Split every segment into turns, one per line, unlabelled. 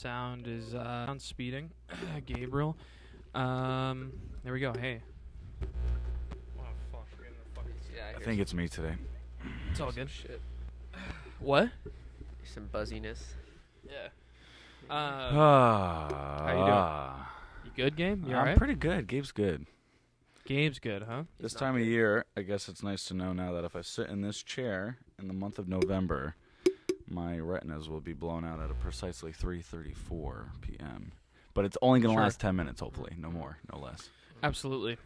sound is sound speeding. Gabriel. There we go. Hey. Oh fuck! We're getting the fucking.
I think it's me today.
It's all good.
Shit.
What?
Some buzziness.
Yeah.
How
you doing? You good, Gabe? You alright?
I'm pretty good. Gabe's good.
Gabe's good, huh?
This time of year, I guess it's nice to know now that if I sit in this chair in the month of November, my retinas will be blown out at precisely 3:34 p.m. But it's only going to last 10 minutes, hopefully. No more, no less.
Absolutely.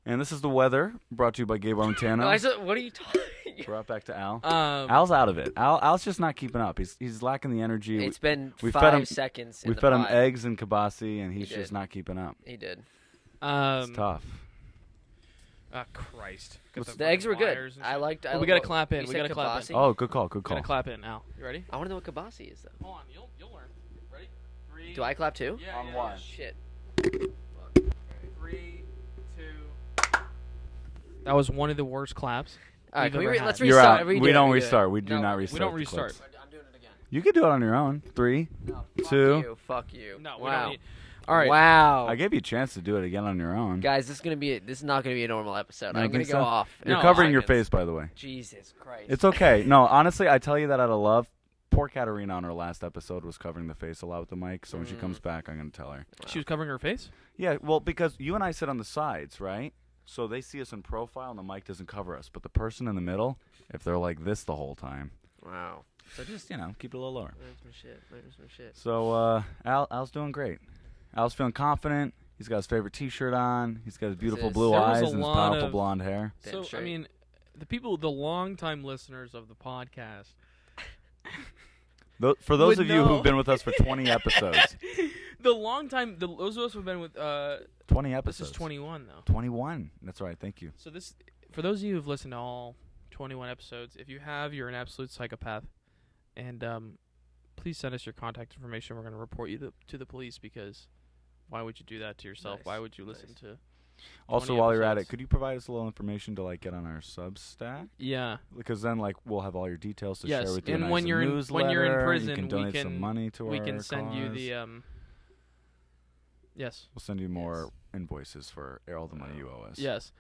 And this is the weather, brought to you by Gabe Montano.
What are you talking?
Brought back to Al. Al's out of it. Al's just not keeping up. He's lacking the energy.
It's been
we
5 seconds.
We fed him eggs and kibasi, and he's just not keeping up.
He did.
It's tough.
Oh, Christ.
The eggs were good. I liked.
We got to clap in. We got to clap in.
Oh, good call. Good call.
Got to clap in. Al, you ready?
I want to know what kibasi is, though.
Hold on. You'll learn. Ready? 3.
Do I clap too?
Yeah.
On one.
Shit.
3, 2. That was one of the worst claps.
All right, let's
You're
restart.
out. We don't restart. We do not restart.
We don't restart.
I'm doing it again.
You could do it on your own. 3, 2.
Fuck you.
No, we
wow.
don't need. All right.
Wow.
I gave you a chance to do it again on your own.
Guys, this is not gonna be a normal episode. I'm gonna go off.
You're covering your face, by the way.
Jesus Christ.
It's okay. No, honestly, I tell you that out of love. Poor Katarina on her last episode was covering the face a lot with the mic, so when she comes back, I'm gonna tell her.
Wow.
She was covering her face?
Yeah, well, because you and I sit on the sides, right? So they see us in profile, and the mic doesn't cover us. But the person in the middle, if they're like this the whole time,
Wow.
so just keep it a little lower.
Learn some shit.
So Al's doing great. Al's feeling confident. He's got his favorite T-shirt on. He's got his beautiful blue eyes and his powerful blonde hair.
So I mean, the longtime listeners of the podcast.
For those of you who've been with us for 20 episodes.
Those of us who've been with
20 episodes.
This is 21 though.
21. That's right. Thank you.
So for those of you who've listened to all 21 episodes, if you have, you're an absolute psychopath, and please send us your contact information. We're going to report you to the police because why would you do that to yourself?
Nice.
Why would you listen to?
Also, while you're at it, could you provide us a little information to get on our Substack?
Yeah.
Because then we'll have all your details to share with you.
And when you're in prison,
you can donate some money to
we
our
can send
cause.
you the Yes.
We'll send you more invoices for all the money you owe us.
Yes.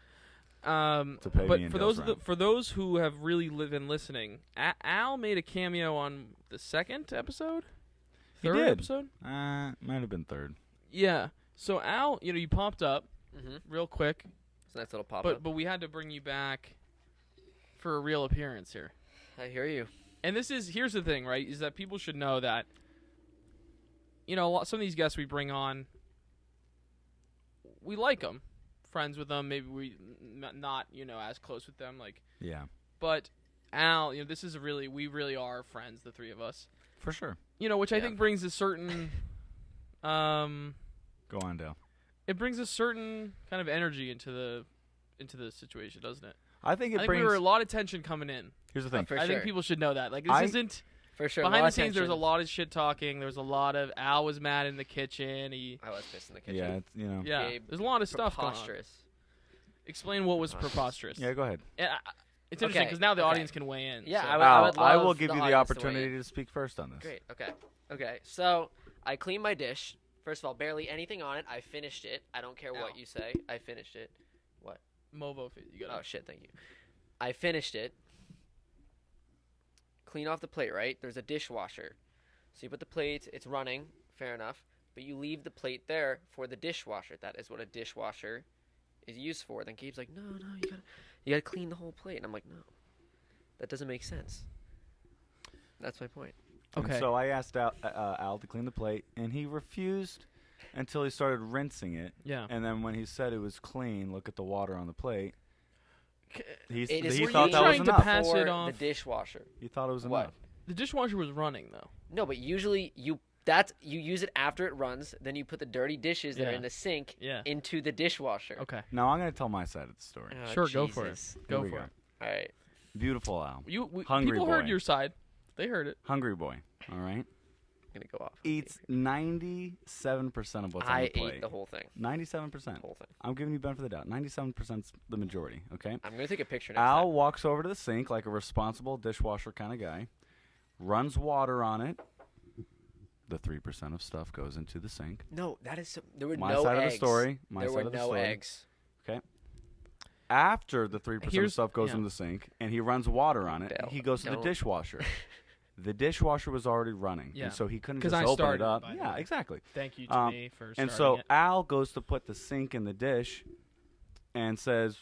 To pay
but
me
for those who have really been listening, Al made a cameo on the second episode. Third episode.
Might have been third.
Yeah. So Al, you popped up real quick.
It's a nice little pop up.
But we had to bring you back for a real appearance here.
I hear you.
And here's the thing, right? Is that people should know that some of these guests we bring on, we like them, friends with them. Maybe we not as close with them,
Yeah.
But Al, we really are friends, the three of us.
For sure.
Which I think brings a certain
Go on, Dale.
It brings a certain kind of energy into the situation, doesn't it?
I think
we were a lot of tension coming in.
Here's the thing.
I think people should know that. This isn't.
For sure.
Behind the scenes, there's a lot of shit talking. There was a lot of Al was mad in the kitchen.
I was pissed in the kitchen.
Yeah, it's,
Yeah, there's a lot of stuff going on.
Preposterous.
Explain what was preposterous.
Yeah, go ahead.
It's interesting because now the audience can weigh in.
Yeah,
so.
I
will give you the opportunity to speak first on this.
Great. Okay. So I cleaned my dish. First of all, barely anything on it. I finished it. I don't care what you say. I finished it. What?
Movo. You got
Oh shit! Thank you. I finished it. Clean off the plate, right? There's a dishwasher. So you put the plate, it's running, fair enough. But you leave the plate there for the dishwasher. That is what a dishwasher is used for. Then Gabe's like, no, you gotta clean the whole plate. And I'm like, no, that doesn't make sense. That's my point.
Okay. And so I asked Al to clean the plate, and he refused until he started rinsing it.
Yeah.
And then when he said it was clean, look at the water on the plate. He
thought
that was enough.
Pass it off.
The dishwasher.
He thought it was
What?
enough.
The dishwasher was running though.
No, but usually you use it after it runs. Then you put the dirty dishes that are in the sink into the dishwasher.
Okay.
Now I'm going to tell my side of the story.
Oh,
sure,
Jesus.
go for it. Go for it.
All right.
Beautiful Al.
Hungry people heard your side. They heard it.
Hungry boy. All right.
I'm going to go off.
Eats 97% of what's on the plate.
I ate the whole thing.
97%.
The whole thing.
I'm giving you benefit of the doubt. 97% is the majority, okay?
I'm going to take a picture next
Al
time.
walks over to the sink like a responsible dishwasher kind of guy, runs water on it, The 3% of stuff goes into the sink.
No, that is there were
My
no
side
eggs.
of the story.
There were no eggs.
Okay. After the 3% of stuff goes
yeah.
in the sink and he runs water on it,
Dale,
he goes to the
don't.
dishwasher. The dishwasher was already running,
Yeah.
and so he couldn't
'Cause
just
I
open
started,
it up.
by the
Yeah,
way.
exactly.
Thank you to me for starting
And so
it.
Al goes to put the sink in the dish and says,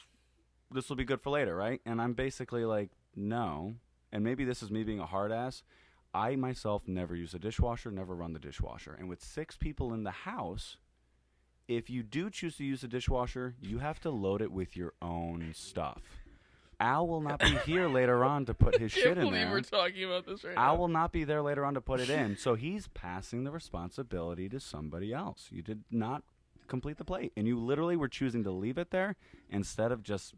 this will be good for later, right? And I'm basically like, no. And maybe this is me being a hard ass. I myself never use a dishwasher, never run the dishwasher. And with 6 people in the house, if you do choose to use a dishwasher, you have to load it with your own stuff. Al will not be here later on to put his shit in there.
We're talking about this right
Al will not be there later on to put it in. So he's passing the responsibility to somebody else. You did not complete the plate. And you literally were choosing to leave it there instead of just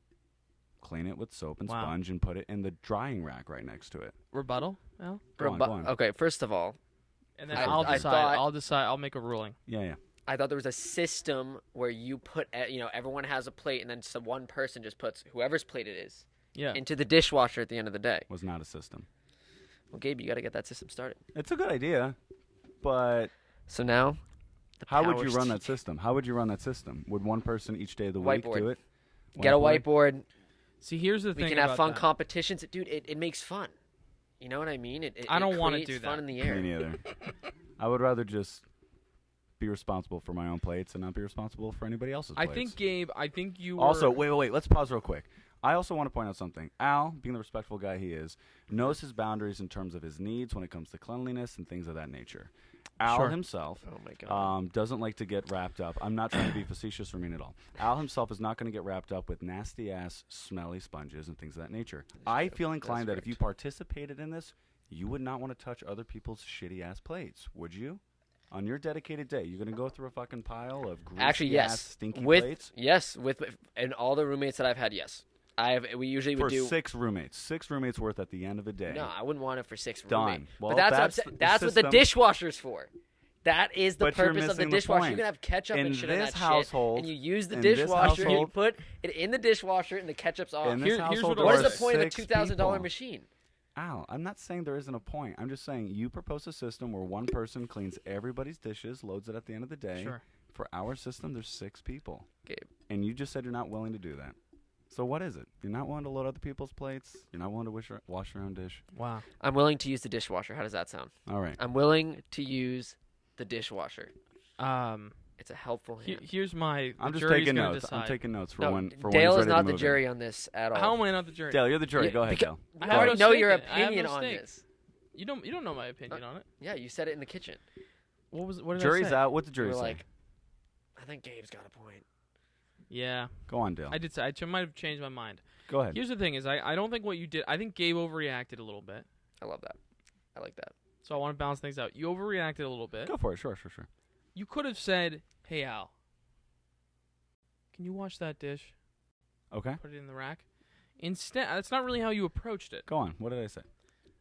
clean it with soap and
Wow.
sponge and put it in the drying rack right next to it.
Rebuttal, Al?
Go on.
Okay, first of all,
And then
I
I'll decide.
thought-
I'll decide. I'll make a ruling.
Yeah.
I thought there was a system where you put, everyone has a plate, and then some one person just puts whoever's plate it is
Yeah.
into the dishwasher at the end of the day.
Was not a system.
Well, Gabe, you got to get that system started.
It's a good idea, but
So now, the
how would you
powers
run
to-
that system? How would you run that system? Would one person each day of the week
Whiteboard.
do it?
Get a whiteboard.
See, here's the
We
thing.
can have
about
fun
that.
competitions. Dude, it makes fun. You know what I mean?
I don't
want
wanna
to
do
fun
that.
in the
Me
air.
neither. I would rather just be responsible for my own plates and not be responsible for anybody else's
I
plates.
think, Gabe. I think you were.
Also, wait. Let's pause real quick. I also want to point out something. Al, being the respectful guy he is, knows his boundaries in terms of his needs when it comes to cleanliness and things of that nature. Al
Sure.
himself
Oh, my God.
doesn't like to get wrapped up. I'm not trying to be facetious or mean at all. Al himself is not going to get wrapped up with nasty-ass, smelly sponges and things of that nature. I feel inclined that if you participated in this, you would not want to touch other people's shitty-ass plates, would you? On your dedicated day, you're going to go through a fucking pile of greasy
Actually,
ass,
yes.
stinky
With
plates?
yes, and all the roommates that I've had, yes. We usually
For
would do
6 roommates. 6 roommates worth at the end of the day.
No, I wouldn't want it for 6
Done.
roommates.
Well,
but that's
that's the
that's what the
system.
dishwasher's for. That is the
But you're
purpose of the
missing the
dishwasher.
point.
You can have ketchup
In
and shit in
this
that
household-
shit, and you use the
in this
dishwasher. You
household-
put it in the dishwasher, and the ketchup's off.
In this
Here's
household,
what
What
I
is
there
the
are
point of the
6
$2,000
people.
machine?
Al, I'm not saying there isn't a point. I'm just saying you propose a system where one person cleans everybody's dishes, loads it at the end of the day.
Sure.
For our system, there's 6 people.
Gabe.
And you just said you're not willing to do that. So what is it? You're not willing to load other people's plates? You're not willing to wash your own dish?
Wow.
I'm willing to use the dishwasher. How does that sound?
All right.
I'm willing to use the dishwasher.
Um.
It's a helpful hand.
Here's my.
I'm
the
just
jury's
taking
gonna
notes. I'm
decide.
taking notes for
No,
when for
Dale
when
is
he's ready
not
to
the
move
jury
in.
on this at all.
How am I not the jury?
Dale, you're the jury.
Yeah,
Go ahead,
because-
Dale.
I
I
have
already
no
know
stake
your
in it. I have
opinion
no
on
stake.
this.
You don't know my opinion on it.
Yeah, you said it in the kitchen.
What was? What did
Jury's
I say?
out. What's the
You
jury
were
say?
like, I think Gabe's got a point.
Yeah,
Go on, Dale.
I did say I might have changed my mind.
Go ahead.
Here's the thing: is I don't think what you did. I think Gabe overreacted a little bit.
I love that. I like that.
So I want to balance things out. You overreacted a little bit.
Go for it. Sure.
You could have said, "Hey Al, can you wash that dish?
Okay.
Put it in the rack." Instead, that's not really how you approached it.
Go on. What did I say?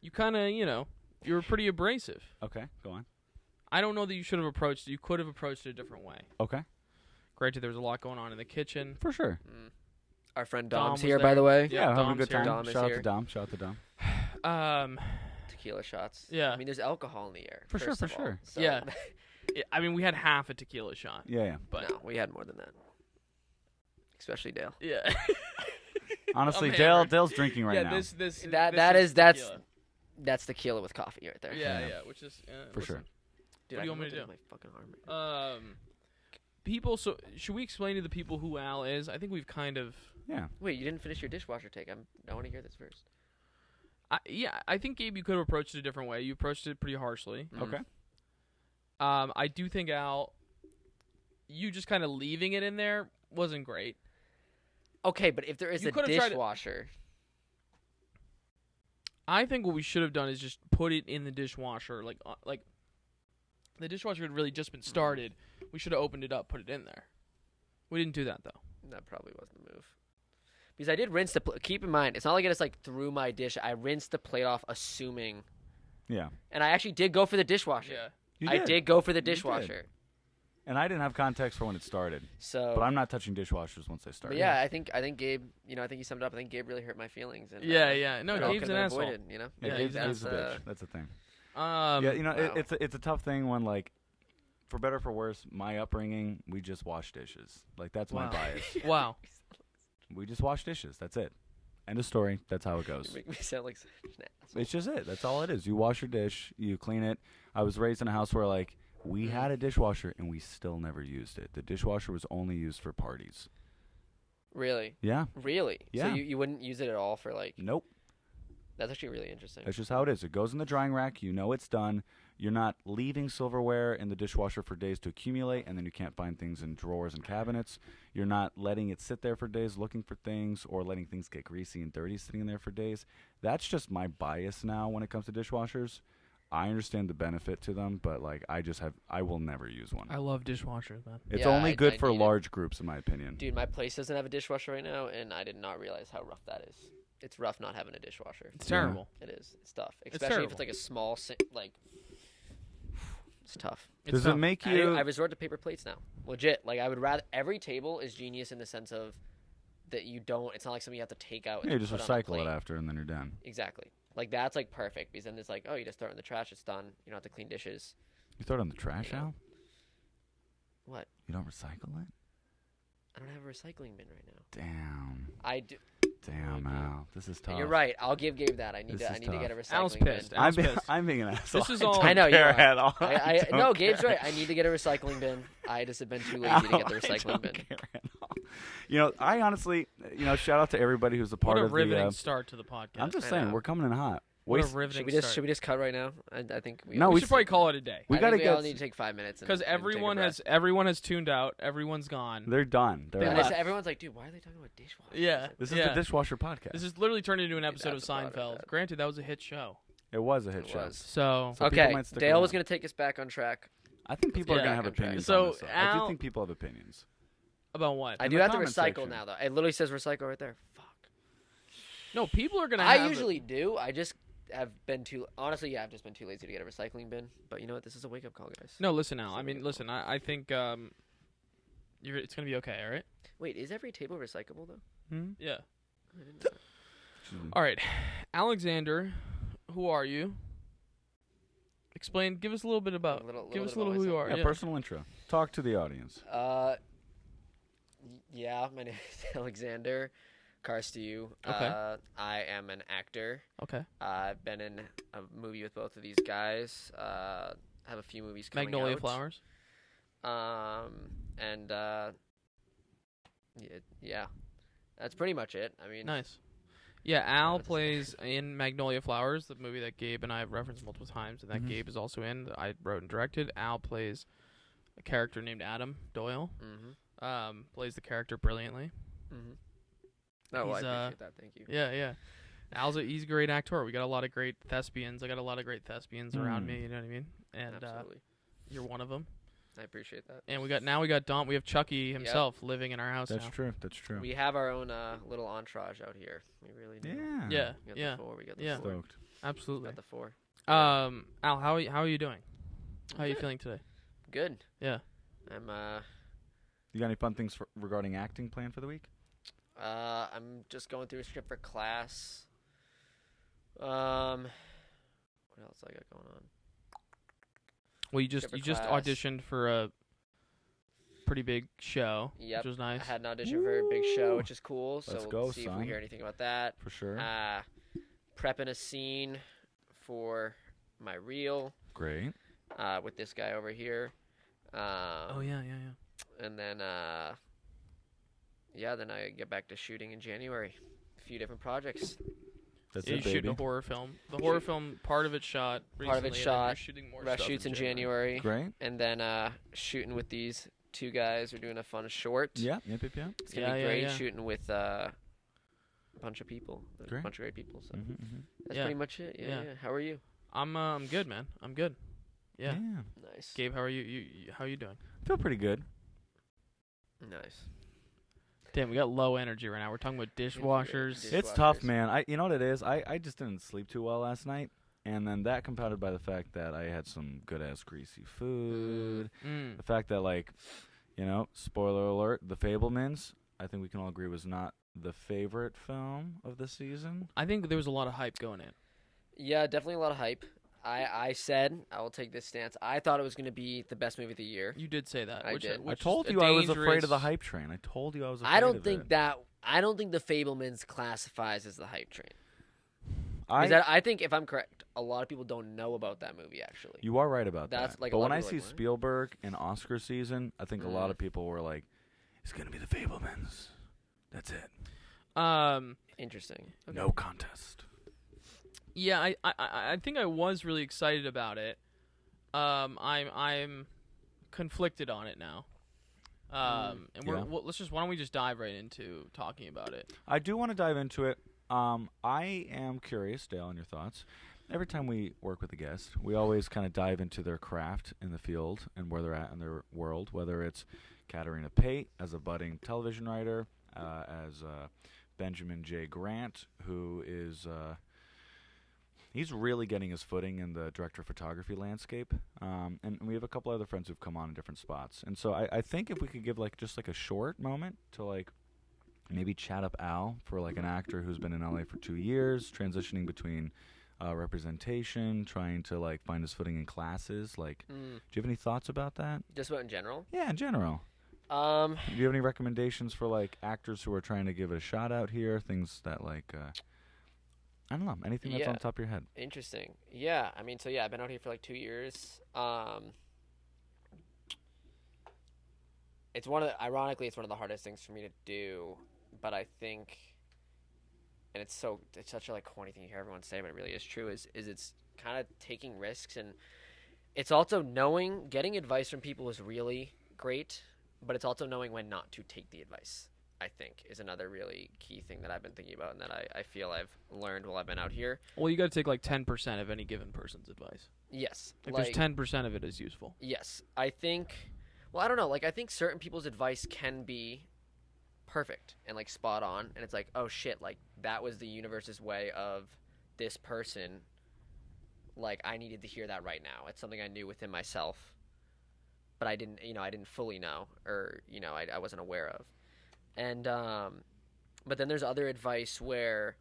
You kind of, you were pretty abrasive.
Okay. Go on.
I don't know that you should have approached it. You could have approached it a different way.
Okay.
Granted, there was a lot going on in the kitchen.
For sure.
Our friend
Dom
Dom's
was
here,
there.
by the way.
Yeah,
having a
Dom's
good
here.
time.
Dom is
Shout out
here.
to Dom. Shout out to Dom.
Tequila shots.
Yeah.
I mean, there's alcohol in the air.
For sure,
first
for
of all.
sure.
So,
Yeah. I mean, we had half a tequila shot.
Yeah.
But
no, we had more than that. Especially Dale.
yeah.
Honestly,
I'm hammered.
Dale's drinking right
yeah,
now.
this
That's
tequila.
That's tequila with coffee right there.
Yeah,
Yeah.
which is
For sure.
Dude,
What do you
I
want me
can
to
look
do?
at My fucking arm right now.
People. So should we explain to the people who Al is? I think we've kind of.
Yeah.
Wait, you didn't finish your dishwasher take. I want to hear this first.
I think Gabe, you could have approached it a different way. You approached it pretty harshly.
Okay.
I do think Al, you just kind of leaving it in there wasn't great.
Okay, but if there is
You
a
could have tried to-
dishwasher,
I think what we should have done is just put it in the dishwasher. Like the dishwasher had really just been started. We should have opened it up, put it in there. We didn't do that though.
that probably wasn't the move. Because I did rinse the plate. Keep in mind, it's not like I just threw my dish. I rinsed the plate off, assuming.
Yeah.
And I actually did go for the dishwasher.
Yeah.
You
I did go for the
did.
dishwasher.
And I didn't have context for when it started.
So.
But I'm not touching dishwashers once they start.
But yeah, I think Gabe. I think you summed it up. I think Gabe really hurt my feelings. And,
Yeah. No,
it all
Gabe's
could've
an
been
asshole.
avoided,
Yeah,
Yeah,
Gabe's
that's,
a bitch. That's the thing. Yeah, you know,
Wow.
it's a tough thing when, like, for better or for worse, my upbringing, we just wash dishes. Like, that's my
Wow.
bias.
Wow.
We just wash dishes. That's it. End of story. That's how it
You
goes.
make me sound like such an asshole.
It's just it. That's all it is. You wash your dish. You clean it. I was raised in a house where, like, we had a dishwasher and we still never used it. The dishwasher was only used for parties.
Really?
Yeah.
Really?
Yeah.
So you wouldn't use it at all for like?
Nope.
That's actually really interesting.
That's just how it is. It goes in the drying rack. You know it's done. You're not leaving silverware in the dishwasher for days to accumulate, and then you can't find things in drawers and cabinets. You're not letting it sit there for days looking for things or letting things get greasy and dirty sitting there for days. That's just my bias now when it comes to dishwashers. I understand the benefit to them, but, like, I will never use one.
I love dishwashers, man.
It's
Yeah,
only good
I
for
need it.
large groups, in my opinion.
Dude, my place doesn't have a dishwasher right now, and I did not realize how rough that is. It's rough not having a dishwasher.
It's
Yeah.
terrible.
It is. It's tough,
It's
especially if
terrible.
it's like a small, like. It's tough.
It's
Does
tough.
it make you?
I resort to paper plates now. Legit. Like I would rather every table is genius in the sense of that you don't. It's not like something you have to take out. And
Yeah, you
then
just
put on a
recycle it
plate.
after, and then you're done.
Exactly. Like that's like perfect because then it's like, oh, you just throw it in the trash. It's done. You don't have to clean dishes.
You throw it in the trash,
You know.
Al?
What?
You don't recycle it?
I don't have a recycling bin right now.
Damn.
I do.
Damn, Al. This is tough.
You're right. I'll give Gabe that. I need
This
to. I
is
need to get a
tough.
recycling
Al's
bin.
pissed.
I'm
Al's
being,
pissed.
I'm being an asshole.
This is all-
I know you
care
are.
at all.
I
don't
no,
care.
Gabe's right. I need to get a recycling bin. I just have been too lazy to get the
I
recycling
don't
bin.
care at all. You know, I honestly, shout out to everybody who's a part
What a
of
riveting
the.
start to the podcast.
I'm just
I
saying,
know.
we're coming in hot.
what a
Waste-
riveting
Should
start.
we just cut right now? I think we.
No,
we
we
should probably call it a day.
we
I
gotta
think we all
get.
need to take 5 minutes
Because
and take a
everyone
breath.
has tuned out. Everyone's gone.
They're done. They're
They
And
out.
left.
everyone's like, dude, why are they talking about dishwashers?
Yeah.
This is
Yeah.
the dishwasher podcast.
This is literally turned into an episode of
that's about it,
Seinfeld.
that.
Granted, that was a hit show.
It was a hit
It
show.
was.
So
So people
Okay,
might stick
Dale was
around.
going to take us back on track.
I think people are
Yeah.
gonna have
Back on track.
opinions
So,
on this. Though. I do
Al-
think people have opinions.
about what?
I
In
do
the
have to
comment
recycle
section.
now, though. It literally says recycle right there. Fuck.
No, people are gonna.
I
have
usually do. I just have been too. Honestly, yeah, I've just been too lazy to get a recycling bin. But you know what? This is a wake up call, guys.
No, listen, Al.
It's a
I mean,
wake-up
listen. I think it's gonna be okay. All right.
Wait, is every table recyclable though?
Yeah.
I didn't know that.
Excuse me.
All right, Alexander, who are you? Explain. Give us a little bit about. Give us a little who you are.
Yeah, personal intro. Talk to the audience.
Yeah, my name is Alexander Carstoiu.
Okay.
I am an actor.
Okay.
I've been in a movie with both of these guys. Have a few movies coming
Magnolia
out.
Flowers.
And yeah, that's pretty much it. I mean,
Nice. Yeah, Al
That's-
plays in Magnolia Flowers, the movie that Gabe and I have referenced multiple times, and that
Mhm.
Gabe is also in. That I wrote and directed. Al plays a character named Adam Doyle. Plays the character brilliantly.
Oh, well, I
He's,
appreciate that. Thank you.
Yeah. He's a great actor. We got a lot of great thespians. I got a lot of great thespians around me. You know what I mean? And
Absolutely.
you're one of them.
I appreciate that.
And we got Don. We have Chucky himself living in our house
That's
now.
true. That's true.
We have our own little entourage out here. We really do.
Yeah.
Yeah.
We got
Yeah.
the four. We got the
Yeah.
four.
Stoked.
Absolutely.
Got the four.
Al, how are you doing? How are you
Good.
feeling today?
Good.
Yeah.
I'm
You got any fun things regarding acting planned for the week?
I'm just going through a script for class. What else I got going on?
Well, you just
Different class.
auditioned for a pretty big show,
Yep.
which was nice.
I had an audition for a big show,
Woo!
which is cool. So
Let's
we'll
go,
see if
son.
we hear anything about that.
For sure.
Prepping a scene for my reel
Great.
with this guy over here.
Oh yeah.
And then then I get back to shooting in January. A few different projects.
That's
Yeah,
it,
you shooting
baby.
a horror film. The horror film, part of it shot.
Part of it
recently, and then you're
shot.
Shooting more
Rest
stuff
shoots in January.
Great.
And then shooting with these two guys. We're doing a fun short.
Yeah. Yep.
It's gonna be
Yeah,
great
yeah.
shooting with a bunch of people. A
Great.
bunch of great people. So
Mm-hmm.
that's
Yeah.
pretty much it. Yeah.
Yeah.
How are you?
I'm good, man. I'm good. Yeah.
Nice.
Gabe, how are you? How are you doing?
Feel pretty good.
Nice.
Damn, we got low energy right now. We're talking about dishwashers.
Dish-
It's tough,
Dishwashers.
man. You know what it is? I just didn't sleep too well last night, and then that compounded by the fact that I had some good ass greasy food.
Mm.
The fact that, like, spoiler alert, The Fabelmans, I think we can all agree was not the favorite film of the season.
I think there was a lot of hype going in.
Yeah, definitely a lot of hype. I said I will take this stance. I thought it was going to be the best movie of the year.
You did say that.
I
which,
did.
Which
I told
is
you
a
I was afraid of the
dangerous-
hype train. I told you I was afraid
I don't
of
think
it.
that. I don't think the Fabelmans classifies as the hype train.
I,
I think, if I'm correct, a lot of people don't know about that movie. Actually,
you are right about
That's
that.
like a
but
lot
when
of
I
people
see
are like, what?
Spielberg in Oscar season, I think a lot
Mm.
of people were like, "It's gonna be the Fabelmans. That's it.
interesting. Okay.
No contest."
Yeah, I think I was really excited about it. I'm conflicted on it now. And
Yeah.
why don't we just dive right into talking about it?
I do want to dive into it. I am curious, Dale, on your thoughts. Every time we work with a guest, we always kind of dive into their craft in the field and where they're at in their world, whether it's Katarina Pate as a budding television writer, as Benjamin J. Grant, who is he's really getting his footing in the director of photography landscape. And we have a couple other friends who've come on in different spots. And so I think if we could give just a short moment to maybe chat up Al for an actor who's been in LA for 2 years, transitioning between representation, trying to find his footing in classes. Do you have any thoughts about that?
Just about in general.
Yeah, in general.
Um,
Do you have any recommendations for actors who are trying to give it a shot out here? Things that I don't know, anything that's on
Yeah.
top of your head.
Interesting. Yeah, I mean, I've been out here for 2 years. Ironically, it's one of the hardest things for me to do, but I think, and it's such a corny thing you hear everyone say, but it really is true, is it's kind of taking risks, and it's also getting advice from people is really great, but it's also knowing when not to take the advice, I think, is another really key thing that I've been thinking about and that I feel I've learned while I've been out here.
Well, you got to take 10% of any given person's advice.
Yes.
There's 10% of it is useful.
Yes. I think, well, I don't know. I think certain people's advice can be perfect and spot on. And it's oh shit, that was the universe's way of this person. I needed to hear that right now. It's something I knew within myself, but I didn't fully know, or, I wasn't aware of. And, but then there's other advice where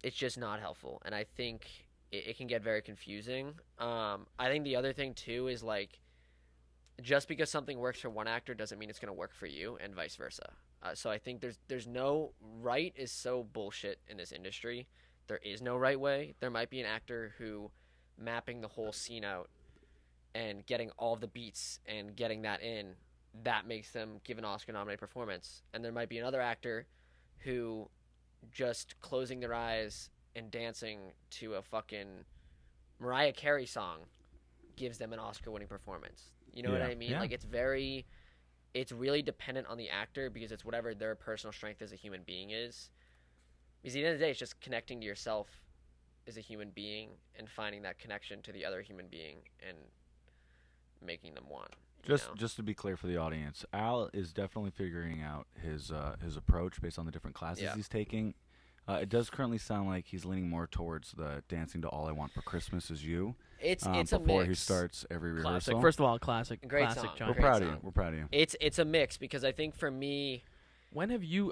it's just not helpful. And I think it can get very confusing. I think the other thing too is just because something works for one actor doesn't mean it's going to work for you, and vice versa. So I think there's no right is so bullshit in this industry. There is no right way. There might be an actor who mapping the whole scene out and getting all of the beats and getting that in, that makes them give an Oscar-nominated performance. And there might be another actor who just closing their eyes and dancing to a fucking Mariah Carey song gives them an Oscar-winning performance. You know what I mean?
Yeah.
It's really dependent on the actor, because it's whatever their personal strength as a human being is. Because at the end of the day, it's just connecting to yourself as a human being and finding that connection to the other human being and making them one.
Just to be clear for the audience, Al is definitely figuring out his approach based on the different classes he's taking. It does currently sound like he's leaning more towards the dancing to "All I Want for Christmas Is You."
It's a mix.
Before he starts every
Classic.
rehearsal.
First of all, classic.
Great
classic
song.
John.
We're
Great
proud of
song.
you. We're proud of you.
It's a mix, because I think for me,
When you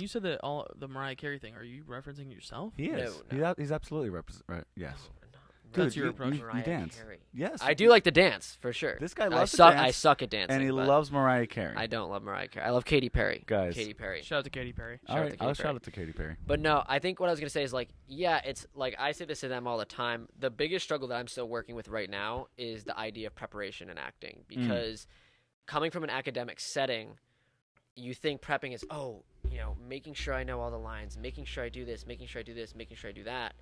said the Mariah Carey thing, are you referencing yourself?
He is.
No.
He's absolutely right. Yes.
That's
Dude,
your
you-
approach.
you
Mariah
dance.
Carey.
Yes.
I do like to dance, for sure.
This guy
I
loves to
suck.
dance.
I suck at dancing,
And he
but
loves Mariah Carey.
I don't love Mariah Carey. I love Katy Perry.
Guys.
Katy Perry.
Shout out to Katy Perry.
All
Shout out
right,
to Katy
I'll shout
Perry.
out to Katy Perry.
But no, I think what I was going to say is it's I say this to them all the time. The biggest struggle that I'm still working with right now is the idea of preparation in acting. Because coming from an academic setting, you think prepping is, making sure I know all the lines, making sure I do this, making sure I do this, making sure I do that.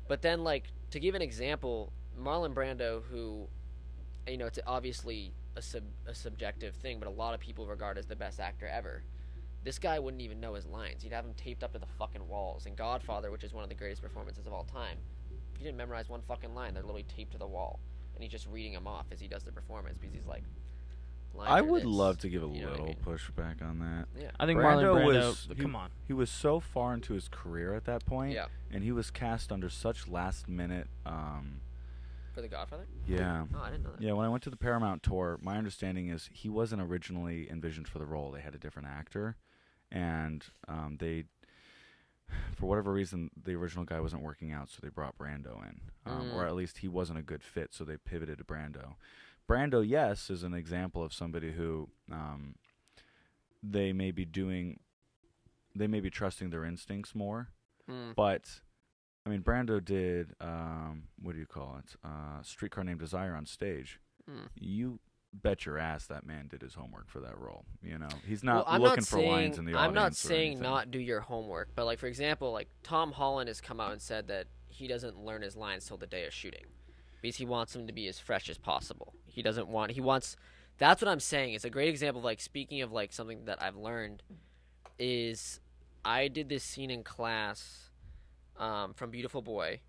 But then, to give an example, Marlon Brando, who, it's obviously a subjective thing, but a lot of people regard as the best actor ever. This guy wouldn't even know his lines. You'd have him taped up to the fucking walls. In Godfather, which is one of the greatest performances of all time, he didn't memorize one fucking line. They're literally taped to the wall, and he's just reading them off as he does the performance, because he's lines
I
are
would
this.
love to give a
You know what I
little
mean?
pushback on that.
Yeah.
I think
Brando
Marlon Brando.
was-
Come on.
He was so far into his career at that point,
Yeah.
and he was cast under such last minute.
For The Godfather?
Yeah.
Oh, I didn't know that.
Yeah, when I went to the Paramount tour, my understanding is he wasn't originally envisioned for the role. They had a different actor, and for whatever reason, the original guy wasn't working out, so they brought Brando in. Or at least he wasn't a good fit, so they pivoted to Brando. Brando, yes, is an example of somebody who they may be trusting their instincts more. But, I mean, Brando did, what do you call it, Streetcar Named Desire on stage. You bet your ass that man did his homework for that role. You know, he's not looking for lines in the audience.
I'm not saying not do your homework, but like for example, like Tom Holland has come out and said that he doesn't learn his lines till the day of shooting because he wants them to be as fresh as possible. He wants. That's what I'm saying. It's a great example of like speaking of like something that I've learned is I did this scene in class from Beautiful Boy.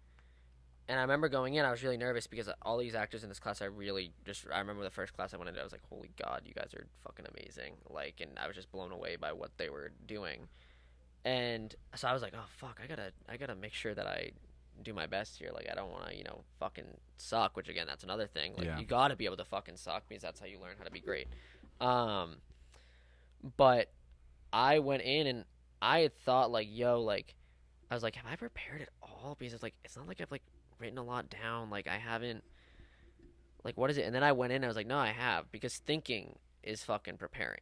And I remember going in, I was really nervous because all these actors in this class, I remember the first class I went into, I was like, holy God, you guys are fucking amazing. Like, and I was just blown away by what they were doing. And so I was like, oh, fuck, I gotta make sure that I do my best here. Like, I don't want to, fucking suck, which, again, that's another thing. Like, you gotta be able to fucking suck because that's how you learn how to be great. But I went in and I had thought, like, I was like, have I prepared at all? Because it's not like I've, written a lot down. Like, I haven't, what is it? And then I went in and I was like, no, I have, because thinking is fucking preparing.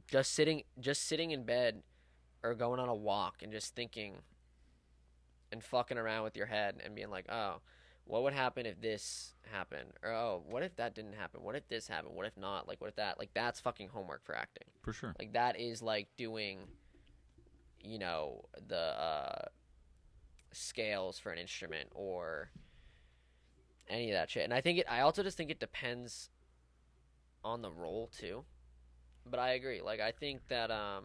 Just sitting in bed or going on a walk and just thinking and fucking around with your head and being like, oh, what would happen if this happened? Or, oh, what if that didn't happen? What if this happened? What if not? What if that? That's fucking homework for acting.
For sure.
That is doing, the scales for an instrument or any of that shit. And I also just think it depends on the role too. But I agree. I think that I'm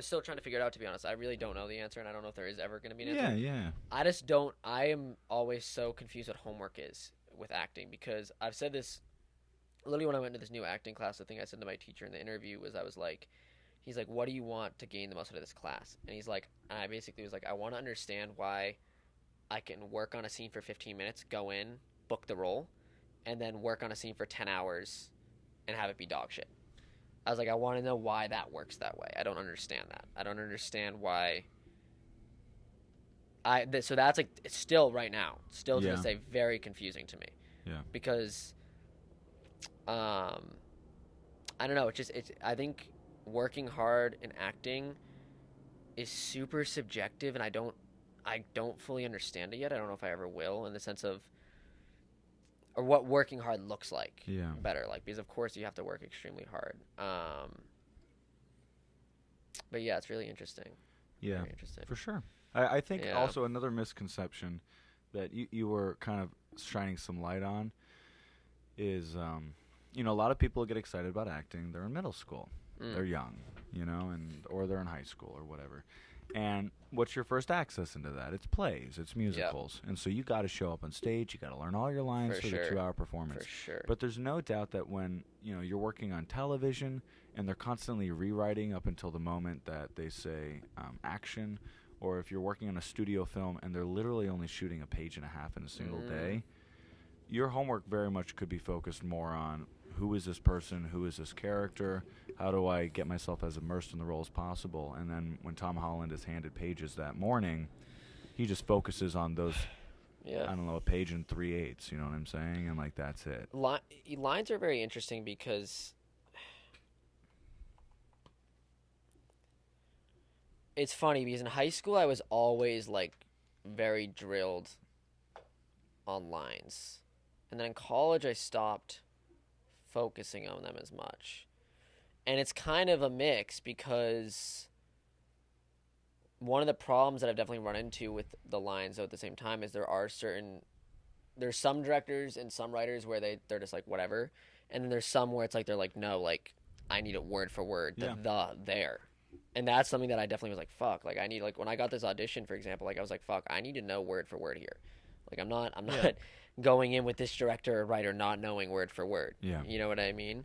still trying to figure it out, to be honest. I really don't know the answer, and I don't know if there is ever going to be an answer.
Yeah.
I am always so confused what homework is with acting, because I've said this literally when I went into this new acting class. The thing I said to my teacher in the interview was, he's like, what do you want to gain the most out of this class? And he's like, and I basically was like, I want to understand why I can work on a scene for 15 minutes, go in, book the role, and then work on a scene for 10 hours and have it be dog shit. I was like, I want to know why that works that way. I don't understand that. I don't understand why. So that's it's still right now, to this day, very confusing to me.
Yeah.
Because, I don't know. I think working hard in acting is super subjective, and I don't fully understand it yet. I don't know if I ever will, in the sense of, or what working hard looks like.
Yeah.
Better, because of course you have to work extremely hard. But yeah, it's really interesting.
Yeah.
Very interesting.
For sure. I think also another misconception that you were kind of shining some light on is, a lot of people get excited about acting. They're in middle school. They're young, or they're in high school or whatever. And what's your first access into that? It's plays, it's musicals. Yep. And so you got to show up on stage, you got to learn all your lines for the 2-hour performance.
For sure.
But there's no doubt that when, you're working on television and they're constantly rewriting up until the moment that they say action, or if you're working on a studio film and they're literally only shooting a page and a half in a single day, your homework very much could be focused more on, who is this person? Who is this character? How do I get myself as immersed in the role as possible? And then when Tom Holland is handed pages that morning, he just focuses on those, I don't know, a page and 3/8, you know what I'm saying? And that's it.
Lines are very interesting because it's funny, because in high school I was always very drilled on lines. And then in college I stopped focusing on them as much. And it's kind of a mix, because one of the problems that I've definitely run into with the lines, though, at the same time, is there's some directors and some writers where they're just whatever, and then there's some where it's they're no, I need it word for word, there. And that's something that I definitely was fuck, I need, when I got this audition, for example, I was fuck, I need to know word for word here. I'm not going in with this director or writer not knowing word for word.
Yeah.
You know what I mean?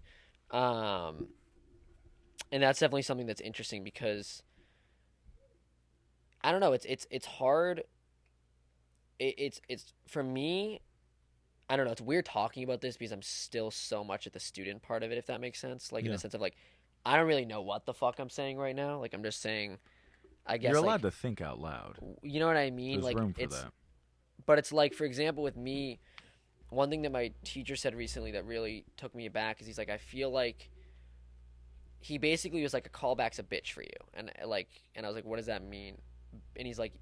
And that's definitely something that's interesting, because I don't know, it's hard. It's for me, I don't know, it's weird talking about this because I'm still so much at the student part of it, if that makes sense. In the sense of I don't really know what the fuck I'm saying right now. I'm just saying I guess
You're
like,
allowed to think out loud.
you know what I mean?
There's
Like
room for
it's
that.
but it's like, for example, with me, one thing that my teacher said recently that really took me aback is he's like, I feel like he basically was like, a callback's a bitch for you. And I was like, what does that mean? And he's like,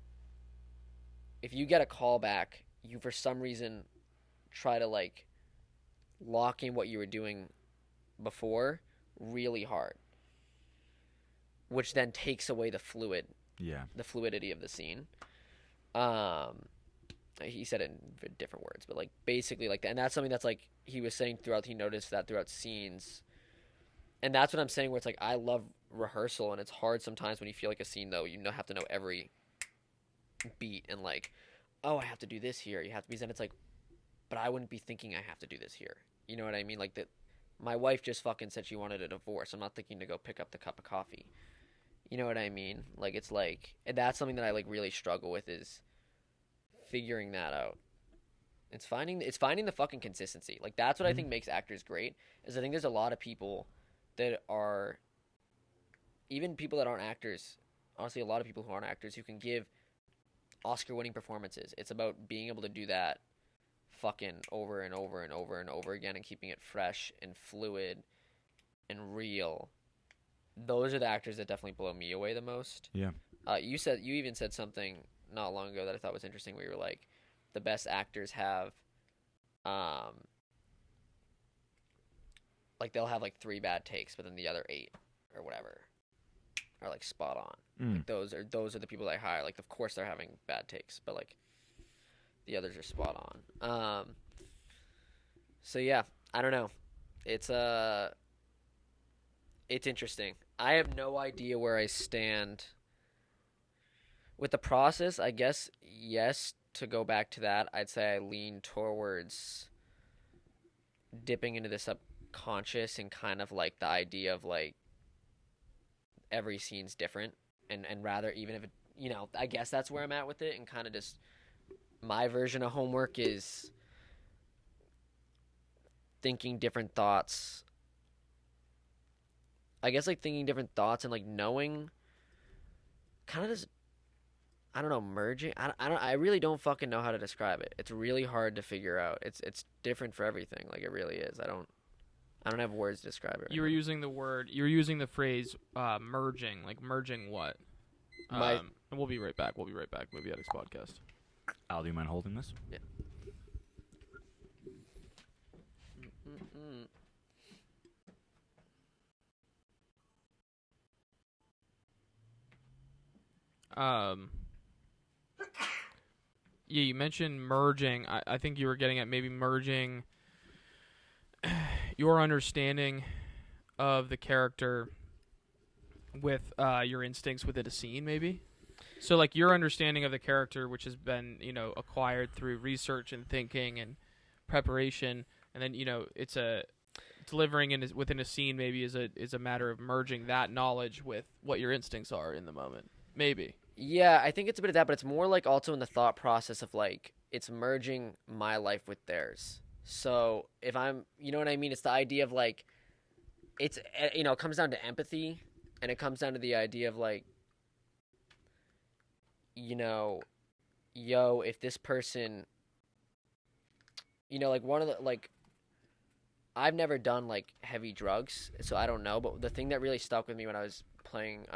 if you get a callback, you for some reason try to like lock in what you were doing before really hard, which then takes away the fluidity of the scene. He said it in different words, but like basically like that. And that's something that's like he was saying throughout. He noticed that throughout scenes, and that's what I'm saying. Where it's like I love rehearsal, and it's hard sometimes when you feel like a scene though. You have to know every beat and like, oh, I have to do this here. You have to be. Then it's like, but I wouldn't be thinking I have to do this here. You know what I mean? Like that. My wife just fucking said she wanted a divorce. I'm not thinking to go pick up the cup of coffee. You know what I mean? Like it's like, and that's something that I like really struggle with is figuring that out. It's finding the fucking consistency. Like that's what I think makes actors great. Is I think there's a lot of people that are, even people that aren't actors. Honestly, a lot of people who aren't actors who can give Oscar-winning performances. It's about being able to do that fucking over and over and over and over again and keeping it fresh and fluid and real. Those are the actors that definitely blow me away the most.
Yeah.
You even said something not long ago that I thought was interesting where you were like, the best actors have like they'll have like 3 bad takes, but then the other 8 or whatever are like spot on. Like those are the people that I hire. Like of course they're having bad takes, but like the others are spot on. So yeah, I don't know. It's interesting. I have no idea where I stand with the process. I guess yes, to go back to that, I'd say I lean towards dipping into the subconscious and kind of like the idea of like every scene's different and rather even if it, I guess that's where I'm at with it, and kind of just my version of homework is thinking different thoughts. I guess like thinking different thoughts and like knowing kind of just, I don't know, merging. I really don't fucking know how to describe it. It's really hard to figure out. It's different for everything. Like it really is. I don't have words to describe it.
You were using the phrase merging. Like merging what? And we'll be right back. Movie Addicts Podcast.
Al, do you mind holding this?
Yeah.
Yeah, you mentioned merging. I think you were getting at maybe merging your understanding of the character with your instincts within a scene, maybe. So, like, your understanding of the character, which has been, acquired through research and thinking and preparation, and then, it's delivering within a scene maybe is a matter of merging that knowledge with what your instincts are in the moment, maybe.
Yeah, I think it's a bit of that, but it's more like also in the thought process of like it's merging my life with theirs. So if I'm, you know what I mean? It's the idea of like, it's, it comes down to empathy, and it comes down to the idea of like, if this person, like one of the, like, I've never done like heavy drugs, so I don't know, but the thing that really stuck with me when I was playing,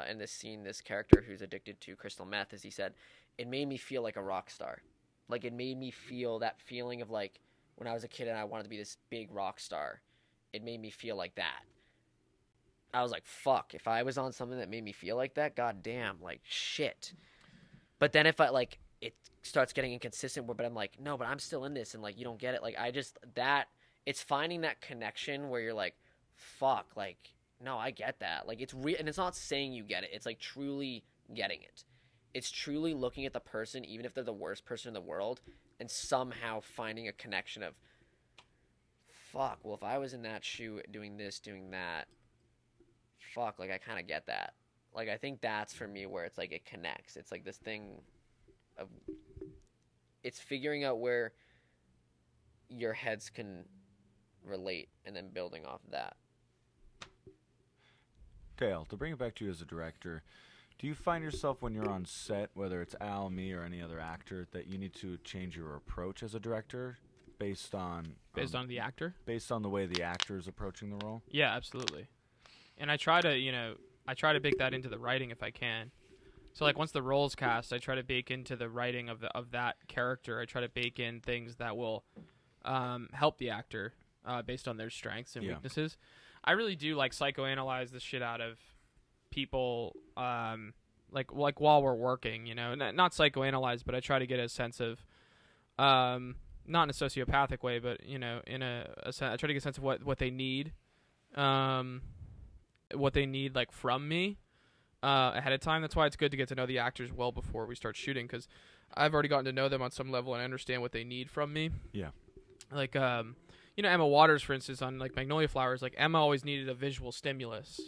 in this scene, this character who's addicted to crystal meth, as he said, it made me feel like a rock star. Like, it made me feel that feeling of, like, when I was a kid and I wanted to be this big rock star, it made me feel like that. I was like, fuck, if I was on something that made me feel like that, goddamn, like, shit. But then if I, like, it starts getting inconsistent, but I'm like, no, but I'm still in this, and, like, you don't get it. Like, it's finding that connection where you're like, fuck, like, no, I get that. Like, it's real, and it's not saying you get it. It's, like, truly getting it. It's truly looking at the person, even if they're the worst person in the world, and somehow finding a connection of, fuck, well, if I was in that shoe doing this, doing that, fuck, like, I kind of get that. Like, I think that's, for me, where it's, like, it connects. It's, like, this thing of, it's figuring out where your heads can relate, and then building off of that.
Dale, to bring it back to you as a director, do you find yourself when you're on set, whether it's Al, me, or any other actor, that you need to change your approach as a director based on
the actor?
Based on the way the actor is approaching the role?
Yeah, absolutely. And I try to bake that into the writing if I can. So like once the role's cast, I try to bake into the writing of that character. I try to bake in things that will help the actor based on their strengths and weaknesses. I really do like psychoanalyze the shit out of people, like while we're working, not psychoanalyze, but I try to get a sense of, not in a sociopathic way, but in I try to get a sense of what they need, like from me ahead of time. That's why it's good to get to know the actors well before we start shooting, because I've already gotten to know them on some level and I understand what they need from me.
Yeah.
Like Emma Waters, for instance, on like Magnolia Flowers, like Emma always needed a visual stimulus,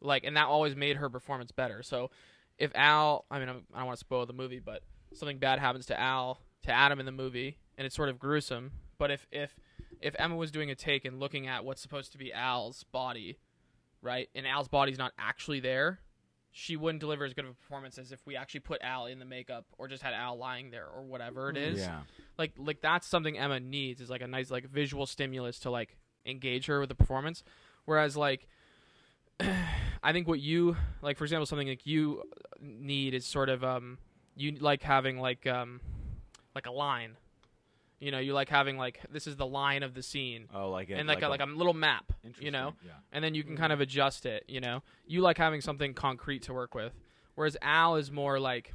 like, and that always made her performance better. So if Al, I don't want to spoil the movie, but something bad happens to Adam in the movie, and it's sort of gruesome. But if Emma was doing a take and looking at what's supposed to be Al's body, right, and Al's body's not actually there, she wouldn't deliver as good of a performance as if we actually put Al in the makeup or just had Al lying there or whatever it is.
Yeah.
Like that's something Emma needs, is like a nice like visual stimulus to like engage her with the performance. Whereas like I think what you like, for example, something like you need is sort of you like having like a line. You like having like, this is the line of the scene.
Oh, like it,
and like a little map,
Yeah.
and then you can kind of adjust it. You like having something concrete to work with, whereas Al is more like,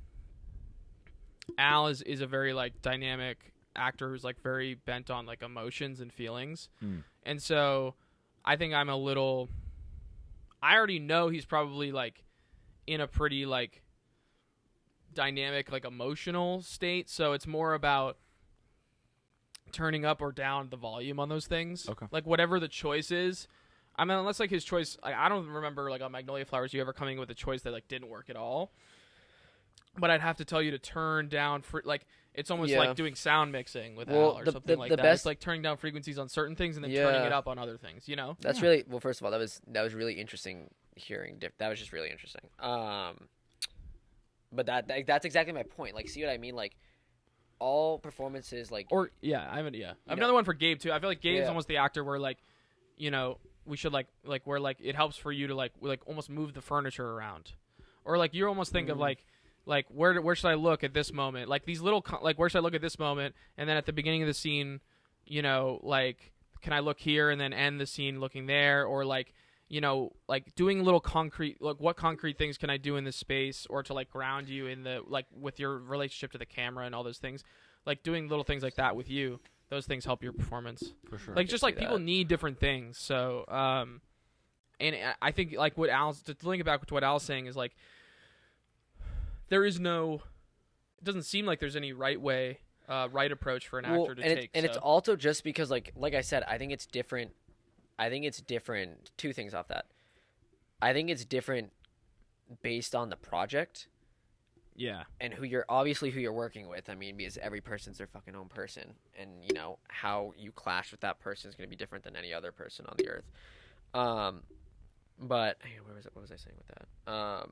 Al is a very like dynamic actor who's like very bent on like emotions and feelings, and so I think I already know he's probably like in a pretty like dynamic like emotional state, so it's more about turning up or down the volume on those things.
Okay.
Like whatever the choice is. I mean, unless like his choice, like, I don't remember like on Magnolia Flowers you ever coming with a choice that like didn't work at all. But I'd have to tell you to turn down like it's almost like doing sound mixing with Al or something like that. It's like turning down frequencies on certain things and then turning it up on other things.
That's really, well. First of all, that was really interesting hearing. That was just really interesting. But that's exactly my point. Like, see what I mean? Like, all performances, like,
or I have another one for Gabe too. I feel like Gabe's almost the actor where like, we should like where like it helps for you to like almost move the furniture around, or like you almost think of like where should I look at this moment? Like these little like, where should I look at this moment? And then at the beginning of the scene, like, can I look here and then end the scene looking there? Or like, like doing little concrete, like what concrete things can I do in this space, or to like ground you in the, like with your relationship to the camera and all those things, like doing little things like that with you. Those things help your performance. For sure. Like just like people need different things. So, and I think like what Al's, to link it back to what Al's saying is like, it doesn't seem like there's any right way, right approach for an actor to take.
It's also just because like I said, I think it's different. Two things off that. I think it's different based on the project.
Yeah. And
who you're working with. I mean, because every person's their fucking own person, and how you clash with that person is going to be different than any other person on the earth. But what was I saying with that?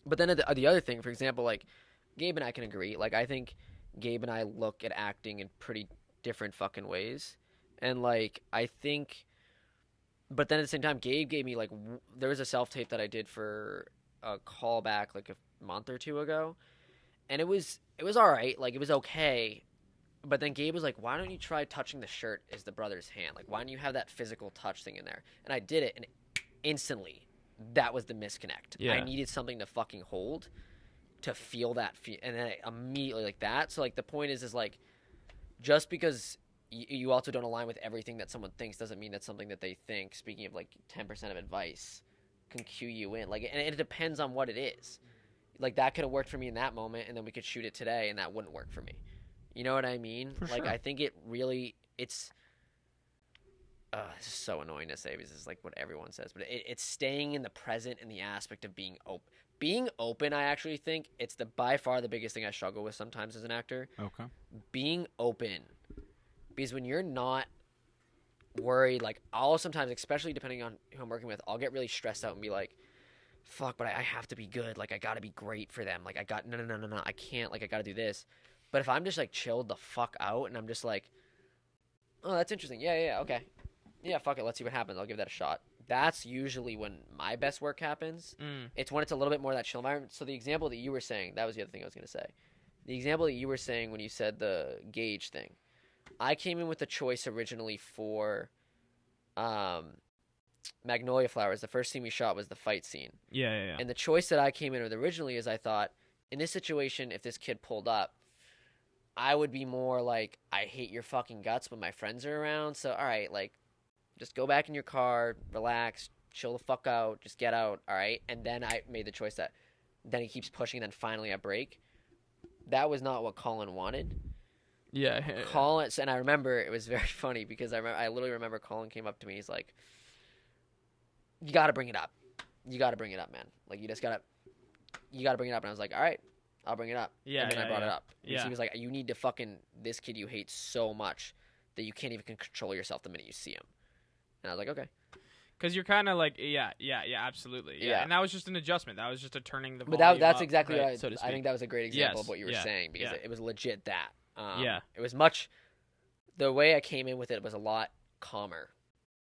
But then the other thing, for example, like Gabe and I can agree. Like, I think Gabe and I look at acting in pretty different fucking ways. And like, I think, but then at the same time, Gabe gave me like, there was a self-tape that I did for a callback like a month or two ago, and it was all right. Like, it was okay. But then Gabe was like, why don't you try touching the shirt as the brother's hand? Like, why don't you have that physical touch thing in there? And I did it, and instantly, that was the misconnect. Yeah. I needed something to fucking hold, to feel that, and then immediately like that. So like, the point is like, just because you also don't align with everything that someone thinks doesn't mean that's something that they think. Speaking of like 10% of advice, can cue you in. Like, and it depends on what it is. Like, that could have worked for me in that moment, and then we could shoot it today, and that wouldn't work for me. You know what I mean?
For
like,
sure.
I think it really, it's so annoying to say because it's like what everyone says, but it's staying in the present and the aspect of being open. Being open, I actually think it's by far the biggest thing I struggle with sometimes as an actor.
Okay.
Being open. Because when you're not worried. Like, I'll sometimes, especially depending on who I'm working with, I'll get really stressed out and be like, fuck, but I have to be good. Like, I gotta be great for them. Like, no, I can't. Like, I gotta do this. But if I'm just, like, chilled the fuck out and I'm just like, oh, that's interesting. Yeah, okay. Yeah, fuck it. Let's see what happens. I'll give that a shot. That's usually when my best work happens. It's when it's a little bit more that chill environment. So the example that you were saying, that was the other thing I was going to say. The example that you were saying when you said the gauge thing, I came in with the choice originally for Magnolia Flowers. The first scene we shot was the fight scene.
Yeah.
And the choice that I came in with originally is I thought, in this situation, if this kid pulled up, I would be more like, I hate your fucking guts, but my friends are around. So, all right, like, just go back in your car, relax, chill the fuck out, just get out, all right? And then I made the choice that then he keeps pushing, and then finally I break. That was not what Colin wanted.
Yeah.
Colin, and I remember it was very funny because I literally remember Colin came up to me. He's like, "You got to bring it up. You got to bring it up, man. Like you got to bring it up." And I was like, "All right, I'll bring it up."
Yeah.
And then I brought it up.
Yeah.
He was like, "You need to fucking this kid you hate so much that you can't even control yourself the minute you see him." And I was like, "Okay."
Because you're kind of like, yeah, absolutely. Yeah. And that was just an adjustment. That was just a turning the volume
But that's
up,
exactly
right,
what
so to speak.
I think that was a great example of what you were saying because
yeah.
it was legit that.
Yeah.
It was much, the way I came in with it was a lot calmer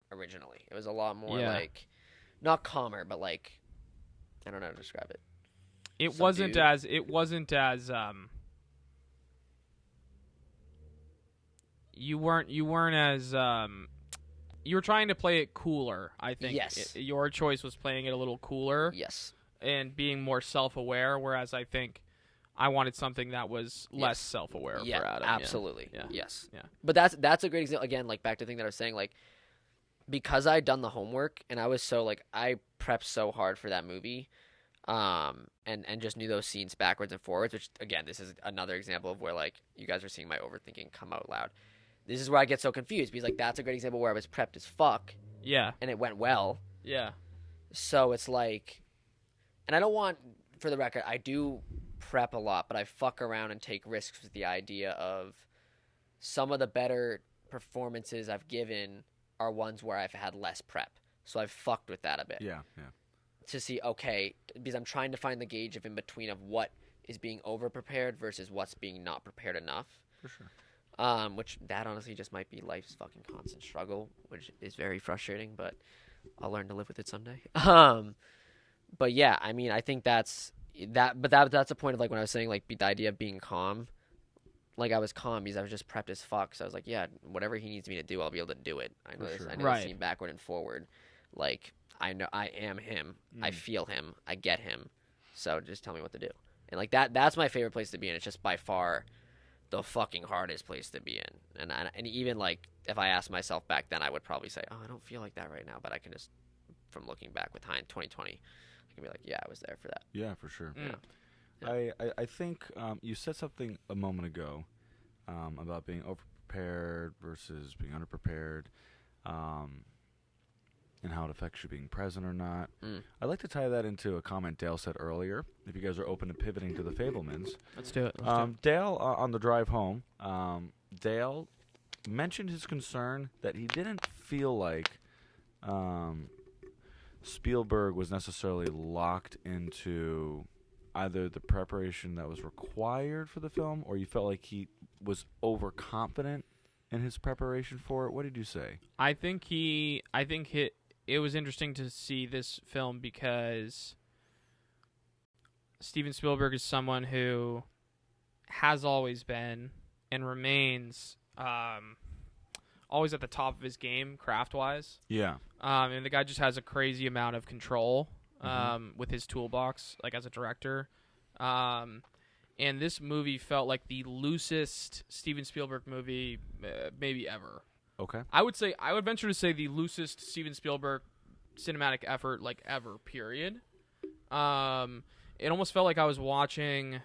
originally. It was a lot more like, not calmer, but like, I don't know how to describe it.
It wasn't as you weren't as you were trying to play it cooler, I think.
Yes.
Your choice was playing it a little cooler.
Yes.
And being more self-aware, whereas I think I wanted something that was less self-aware for Adam.
Absolutely.
Yeah.
Yes.
Yeah.
But that's a great example. Again, like back to the thing that I was saying, like because I'd done the homework and I was so like I prepped so hard for that movie, and just knew those scenes backwards and forwards. Which again, this is another example of where like you guys are seeing my overthinking come out loud. This is where I get so confused because like that's a great example where I was prepped as fuck.
Yeah.
And it went well.
Yeah.
So it's like, and I don't want, for the record, I do prep a lot, but I fuck around and take risks with the idea of some of the better performances I've given are ones where I've had less prep. So I've fucked with that a bit.
Yeah.
To see, okay, because I'm trying to find the gauge of in between of what is being over-prepared versus what's being not prepared enough.
For sure.
Which that honestly just might be life's fucking constant struggle, which is very frustrating, but I'll learn to live with it someday. But yeah, I mean, I think that's a point of like when I was saying like the idea of being calm, like I was calm because I was just prepped as fuck. So I was like, yeah, whatever he needs me to do, I'll be able to do it. I know this, I know the scene backward and forward. Like I know I am him. I feel him. I get him. So just tell me what to do. And like that's my favorite place to be in. It's just by far the fucking hardest place to be in. And even like if I asked myself back then, I would probably say, oh, I don't feel like that right now. But I can just, from looking back with hindsight 2020, I can be like, yeah, I was there for that.
Yeah, for sure.
Yeah.
I think you said something a moment ago about being overprepared versus being underprepared, and how it affects you being present or not. I'd like to tie that into a comment Dale said earlier, if you guys are open to pivoting to the Fabelmans.
Let's do it.
Dale, on the drive home, Dale mentioned his concern that he didn't feel like Spielberg was necessarily locked into either the preparation that was required for the film, or you felt like he was overconfident in his preparation for it. What did you say?
I think it was interesting to see this film because Steven Spielberg is someone who has always been and remains always at the top of his game craft-wise.
Yeah.
And the guy just has a crazy amount of control with his toolbox, like as a director. And this movie felt like the loosest Steven Spielberg movie maybe ever.
Okay.
I would venture to say the loosest Steven Spielberg cinematic effort like ever, period. It almost felt like I was watching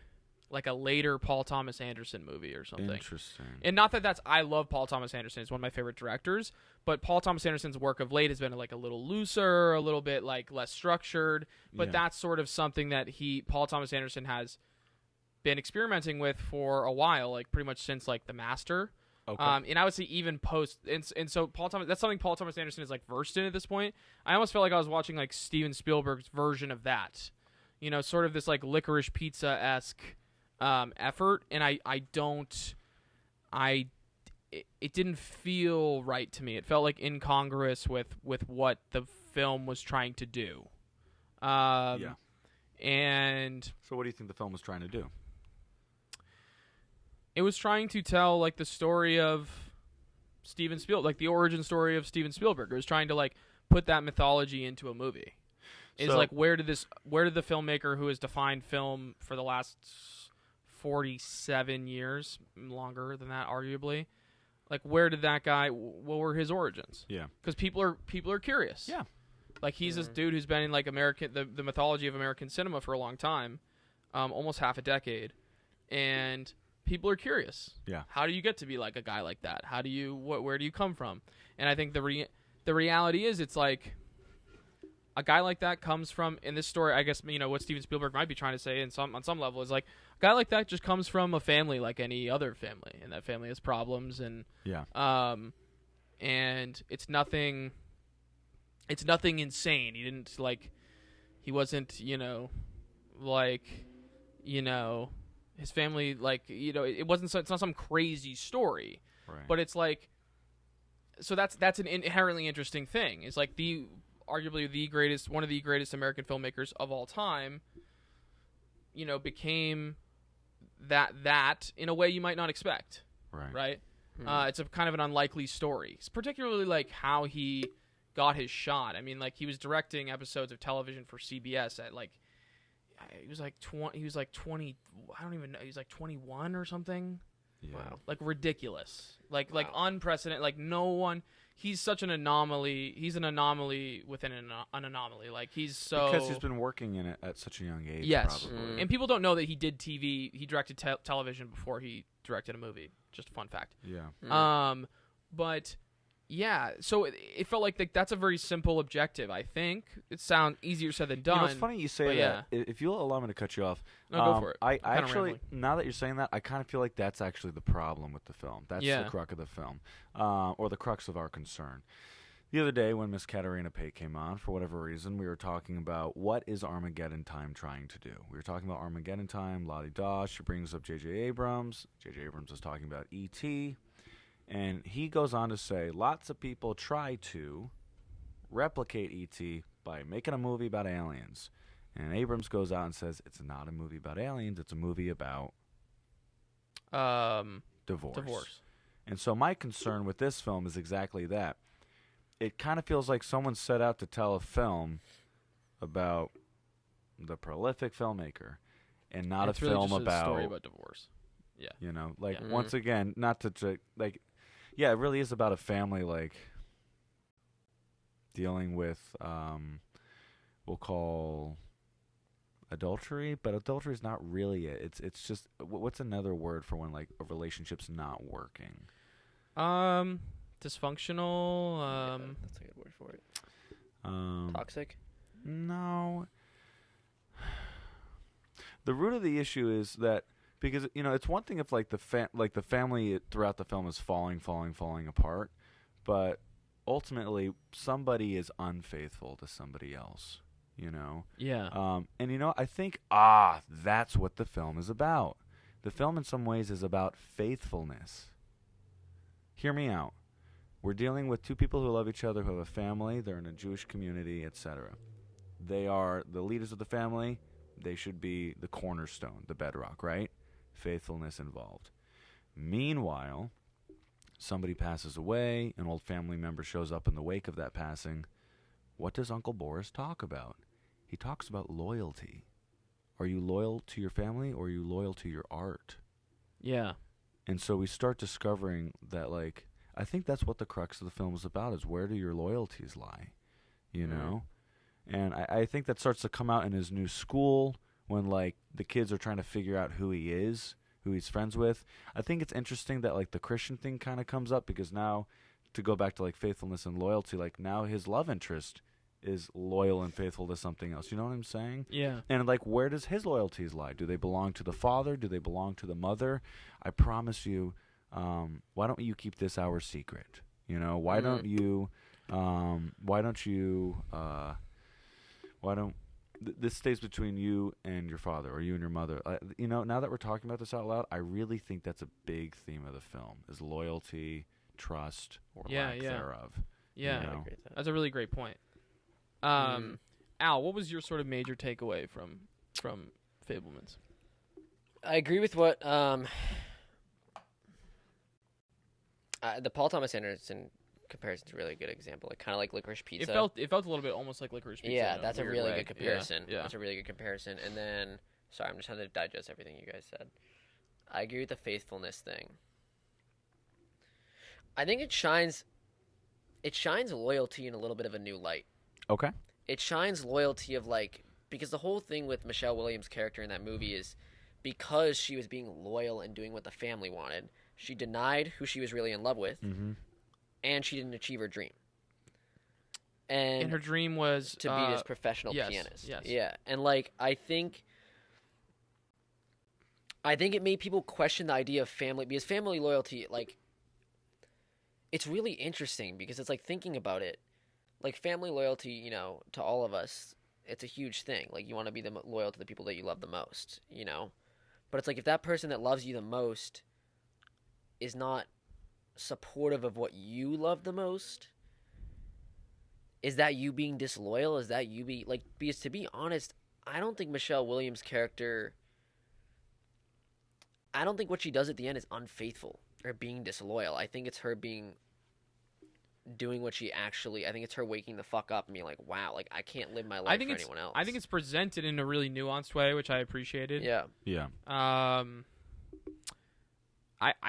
like a later Paul Thomas Anderson movie or something.
Interesting.
And not that I love Paul Thomas Anderson. He's one of my favorite directors, but Paul Thomas Anderson's work of late has been like a little looser, a little bit like less structured, but that's sort of something that Paul Thomas Anderson has been experimenting with for a while, like pretty much since like The Master.
Okay.
And I would say even post, and so Paul Thomas, that's something Paul Thomas Anderson is like versed in at this point. I almost felt like I was watching like Steven Spielberg's version of that, sort of this like Licorice Pizza-esque effort, and it didn't feel right to me. It felt like incongruous with what the film was trying to do.
Yeah.
And
So what do you think the film was trying to do?
it was trying to tell like the story of Steven Spielberg, like the origin story of Steven Spielberg. It was trying to like put that mythology into a movie. Is
So-
like where did the filmmaker who has defined film for the last 47 years, longer than that arguably, like where did that guy, what were his origins?
Yeah.
Because people are curious.
Yeah.
Like he's this dude who's been in like the mythology of American cinema for a long time, almost half a decade, and people are curious.
Yeah.
How do you get to be like a guy like that? How do you where do you come from? And I think the reality is it's like a guy like that comes from, in this story, I guess, what Steven Spielberg might be trying to say on some level is like a guy like that just comes from a family like any other family, and that family has problems, and
Yeah.
and it's nothing insane. He wasn't, his family, it's not some crazy story,
Right.
but it's like, so that's an inherently interesting thing. It's like arguably one of the greatest American filmmakers of all time, became that in a way you might not expect, right? It's a kind of an unlikely story. It's particularly like how he got his shot. I mean, like he was directing episodes of television for CBS at like, he was like 20. He was like 20. I don't even know. He was like 21 or something.
Yeah.
Wow.
Like ridiculous. Like unprecedented. Like no one. He's such an anomaly. He's an anomaly within an anomaly. Like he's so,
Because he's been working in it at such a young age.
yes.
Probably.
And people don't know that he did TV. He directed television before he directed a movie. Just a fun fact.
Yeah.
But yeah, so it felt like that's a very simple objective. I think it sounds easier said than done.
It's funny you say
but
that. If you'll allow me to cut you off.
No, go for it.
I
Kinda
actually,
rambling.
now that you're saying that, I kind of feel like that's actually the problem with the film. That's
Yeah.
the crux of the film, or the crux of our concern. The other day when Miss Katarina Pay came on, for whatever reason, we were talking about what is Armageddon Time trying to do. We were talking about Armageddon Time, la-di-da. She brings up J.J. Abrams. J.J. Abrams is talking about E.T., and he goes on to say lots of people try to replicate E.T. by making a movie about aliens. And Abrams goes out and says it's not a movie about aliens, it's a movie about divorce. And so my concern with this film is exactly that. It kind of feels like someone set out to tell a film about the prolific filmmaker and not
It's
a
really
film
just
about,
a story about divorce. Yeah.
like
Yeah.
once again, not to like, yeah, it really is about a family like dealing with we'll call adultery, but adultery is not really it. It's just what's another word for when like a relationship's not working?
Dysfunctional.
Yeah, that's a good word for it. Toxic.
No. The root of the issue is that because it's one thing if like the family throughout the film is falling apart, but ultimately somebody is unfaithful to somebody else.
Yeah.
And I think that's what the film is about. The film in some ways is about faithfulness. Hear me out. We're dealing with two people who love each other, who have a family, they're in a Jewish community, etc. They are the leaders of the family. They should be the cornerstone, the bedrock, right? Faithfulness involved. Meanwhile, somebody passes away, an old family member shows up in the wake of that passing. What does Uncle Boris talk about? He talks about loyalty. Are you loyal to your family or are you loyal to your art?
Yeah.
And so we start discovering that, like, I think that's what the crux of the film is about, is where do your loyalties lie, And I think that starts to come out in his new school when, like, the kids are trying to figure out who he is, who he's friends with. I think it's interesting that, like, the Christian thing kind of comes up because now, to go back to, like, faithfulness and loyalty, like, now his love interest is loyal and faithful to something else. You know what I'm saying?
Yeah.
And, like, where does his loyalties lie? Do they belong to the father? Do they belong to the mother? I promise you, why don't you keep this our secret? You know, why don't you, this stays between you and your father, or you and your mother. You know, now that we're talking about this out loud, I really think that's a big theme of the film, is loyalty, trust, or lack thereof.
Yeah,
you know?
I agree with that.
That's a really great point. Al, what was your sort of major takeaway from Fabelmans?
I agree with what the Paul Thomas Anderson comparison is a really good example. Like kind of like Licorice Pizza.
It felt a little bit almost like Licorice Pizza.
Yeah,
in
that's a
weird
really
way.
good comparison.
Yeah.
That's a really good comparison. And then, sorry, I'm just trying to digest everything you guys said. I agree with the faithfulness thing. I think it shines loyalty in a little bit of a new light.
Okay.
It shines loyalty of like, because the whole thing with Michelle Williams' character in that movie is because she was being loyal and doing what the family wanted, she denied who she was really in love with, and she didn't achieve her dream. And
her dream was
to be this professional pianist.
Yes.
Yeah. And like I think it made people question the idea of family, because family loyalty, like, it's really interesting because it's like thinking about it, like family loyalty, you know, to all of us, it's a huge thing. Like you want to be loyal to the people that you love the most, you know? But it's like if that person that loves you the most is not supportive of what you love the most, is that you being disloyal? Is that you be like, because to be honest, I don't think Michelle Williams' character, I don't think what she does at the end is unfaithful or being disloyal. I think it's her doing what she actually, I think it's her waking the fuck up and being like, wow, like I can't live my life for anyone else.
I think it's presented in a really nuanced way, which I appreciated.
Yeah.
Yeah.
I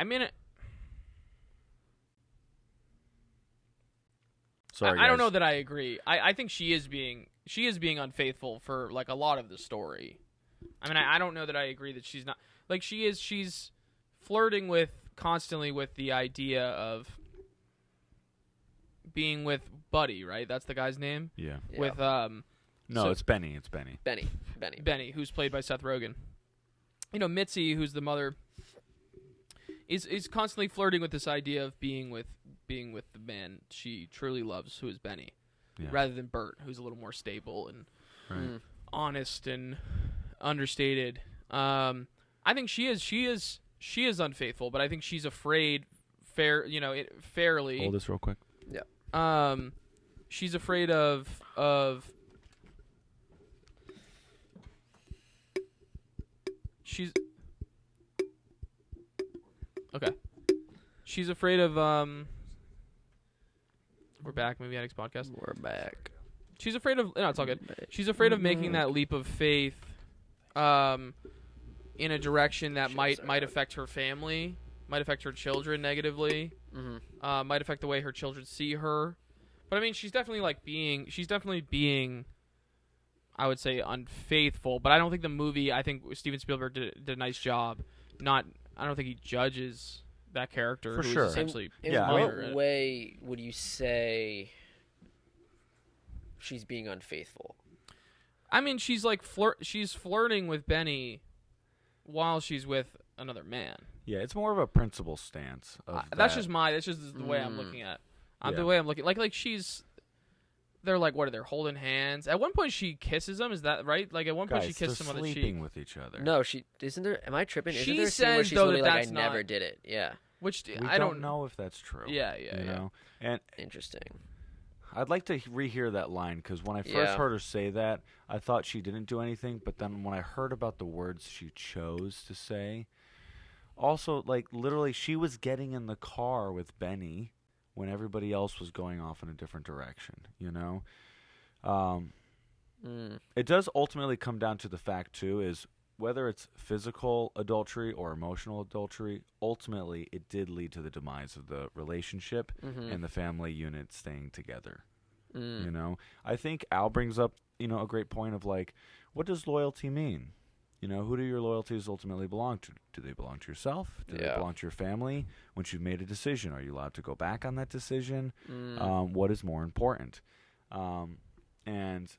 mean,
Sorry,
I don't
guys.
know that I agree. I think she is being unfaithful for like a lot of the story. I mean, I don't know that I agree that she's not, like she's flirting constantly with the idea of being with Buddy, right? That's the guy's name.
Yeah.
With
No, it's Benny. It's Benny.
Benny,
who's played by Seth Rogen. You know, Mitzi, who's the mother, is constantly flirting with this idea of being with the man she truly loves, who is Benny, rather than Bert, who's a little more stable and honest and understated. I think she is unfaithful, but I think she's afraid. Fairly.
Hold this real quick.
Yeah. She's afraid of. She's okay. She's afraid of. We're back. Maybe next podcast.
we're back.
She's afraid of. No, it's all good. She's afraid of making that leap of faith, in a direction that might affect her family, might affect her children negatively, might affect the way her children see her. But I mean, she's definitely being, I would say, unfaithful. But I don't think the movie. I think Steven Spielberg did a nice job. I don't think he judges that character
For
who
sure.
is essentially
In
his
what
mother.
way would you say she's being unfaithful?
I mean, she's like she's flirting with Benny while she's with another man.
Yeah, it's more of a principle stance.
That's just the way I'm looking at. The way I'm looking, like she's. They're like, what are they holding hands? At one point, she kisses him. Is that right? Like at one point, she kisses him on the cheek.
Sleeping with each other.
No, she isn't there. Am I tripping? Isn't
She
there a scene where
says,
she's
though,
literally
that
like,
that's
I
not-
never did it. Yeah,
Which
We
I
don't know if that's true.
Yeah.
You know? And
interesting.
I'd like to rehear that line, because when I first heard her say that, I thought she didn't do anything. But then when I heard about the words she chose to say, also, like, literally, she was getting in the car with Benny when everybody else was going off in a different direction, you know? It does ultimately come down to the fact, too, is whether it's physical adultery or emotional adultery, ultimately it did lead to the demise of the relationship and the family unit staying together. You know, I think Al brings up, you know, a great point of like, what does loyalty mean? You know, who do your loyalties ultimately belong to? Do they belong to yourself? Do they belong to your family? Once you've made a decision, are you allowed to go back on that decision? What is more important? And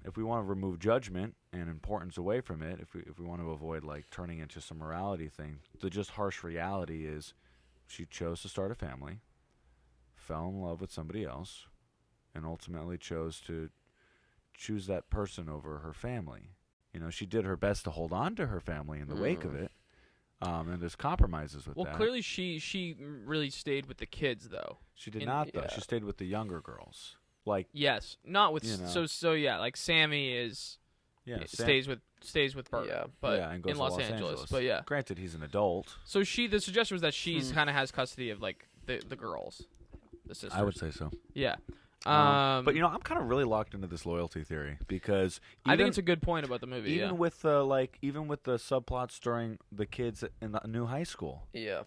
if we want to remove judgment and importance away from it, if we want to avoid like turning into some morality thing, the just harsh reality is she chose to start a family, fell in love with somebody else, and ultimately chose to choose that person over her family. You know, she did her best to hold on to her family in the wake of it, and there's compromises with that.
Well, clearly she really stayed with the kids, though.
She did not, though. She stayed with the younger girls. Like,
yes, not with
you
yeah, like Sammy is stays with Bert, but
and goes
in
to
Los Angeles. But yeah,
granted, he's an adult.
so the suggestion was that she's kind of has custody of like the girls, the sisters.
I would say so.
Yeah.
But I'm kind of really locked into this loyalty theory because
I think it's a good point about the movie.
Even with the subplots during the kids in the new high school.
Yeah.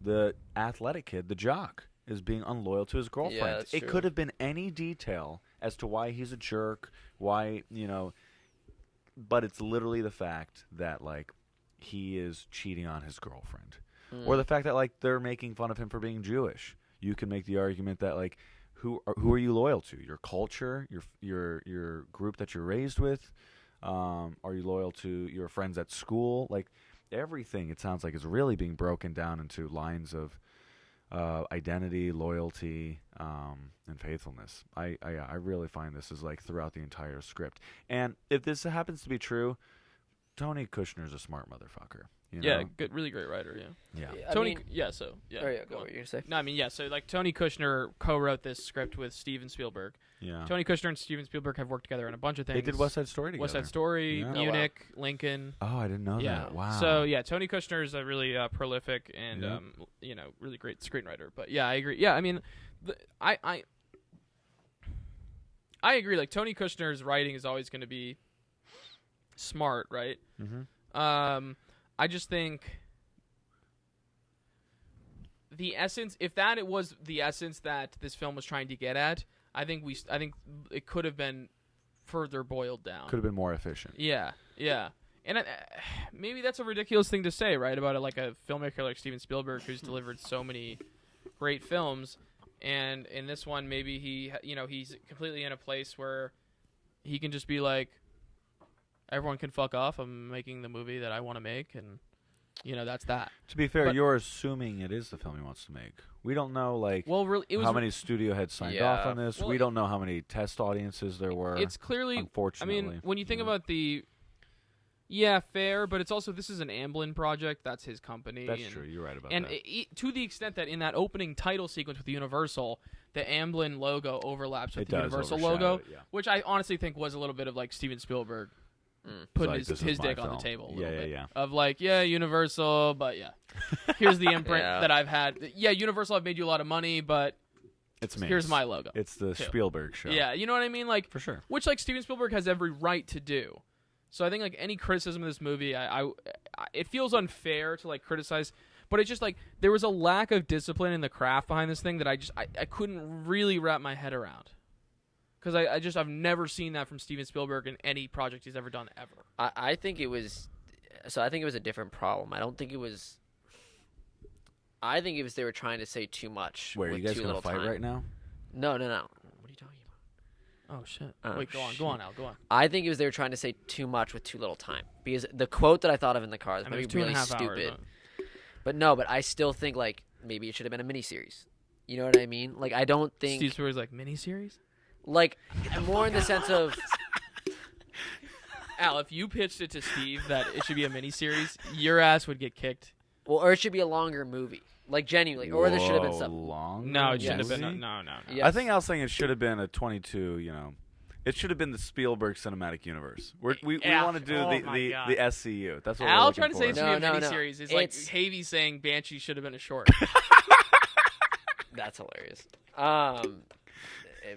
The athletic kid, the jock, is being unloyal to his girlfriend.
Yeah, that's
it
true.
could have been any detail as to why he's a jerk, why, but it's literally the fact that like he is cheating on his girlfriend. Or the fact that like they're making fun of him for being Jewish. You can make the argument that like who are you loyal to? Your culture, your group that you're raised with? Are you loyal to your friends at school? Like everything, it sounds like, is really being broken down into lines of identity, loyalty, and faithfulness. I really find this is like throughout the entire script. And if this happens to be true, Tony Kushner's a smart motherfucker.
Yeah, good, really great writer.
Yeah.
Tony.
Go.
Oh yeah,
Go. What were you gonna say?
No, I mean, yeah. So like Tony Kushner co-wrote this script with Steven Spielberg.
Yeah.
Tony Kushner and Steven Spielberg have worked together on a bunch of things.
They did West Side Story together.
West Side Story,
Yeah.
Munich, Lincoln.
Oh, I didn't know that. Wow.
So yeah, Tony Kushner is a really prolific and really great screenwriter. But yeah, I agree. Yeah, I mean, I agree. Like Tony Kushner's writing is always going to be smart, right?
Mm-hmm.
I just think the essence, if that it was the essence that this film was trying to get at, I think it could have been further boiled down.
Could have been more efficient.
Yeah. And maybe that's a ridiculous thing to say, right? About a filmmaker like Steven Spielberg, who's delivered so many great films, and in this one, maybe he's completely in a place where he can just be like, everyone can fuck off. I'm making the movie that I want to make, and that's that.
To be fair, you're assuming it is the film he wants to make. We don't know how many studio heads signed off on this.
Well,
we don't know how many test audiences there were.
It's clearly,
unfortunately.
I mean, when you think about fair, but it's also, this is an Amblin project. That's his company.
That's true. You're right about
that. And to the extent that in that opening title sequence with Universal, the Amblin logo overlaps with the Universal logo, which I honestly think was a little bit of like Steven Spielberg putting his dick on the table a little bit. Of like, Universal, but here's the imprint that I've had. Yeah, Universal, I've made you a lot of money, but here's my logo.
It's the Spielberg show.
Yeah, you know what I mean? Like,
for sure.
Which like Steven Spielberg has every right to do. So I think like any criticism of this movie, it feels unfair to like criticize, but it's just like there was a lack of discipline in the craft behind this thing that I couldn't really wrap my head around. Because I've never seen that from Steven Spielberg in any project he's ever done ever.
I think it was a different problem. I think it was they were trying to say too much.
Where,
with
you guys
too
gonna
little
fight
time.
right now?
No. What are you talking about?
Oh shit!
Wait,
go on, Al. Go on.
I think it was they were trying to say too much with too little time. Because the quote that I thought of in the car is
maybe
really
2.5
stupid.
hours,
But I still think like maybe it should have been a miniseries. You know what I mean? Like I don't think
Steve Spielberg's like miniseries.
Like more in the sense of
Al, if you pitched it to Steve that it should be a miniseries, your ass would get kicked.
Well, or it should be a longer movie. Like genuinely, or there should have been something.
Long?
No, it shouldn't have been. No.
Yes.
I think I was saying it should have been a 22. It should have been the Spielberg cinematic universe. We want to do the SCU. That's what
Al
we're
trying to say it should be a
No.
miniseries is like Havey saying Banshee should have been a short.
That's hilarious.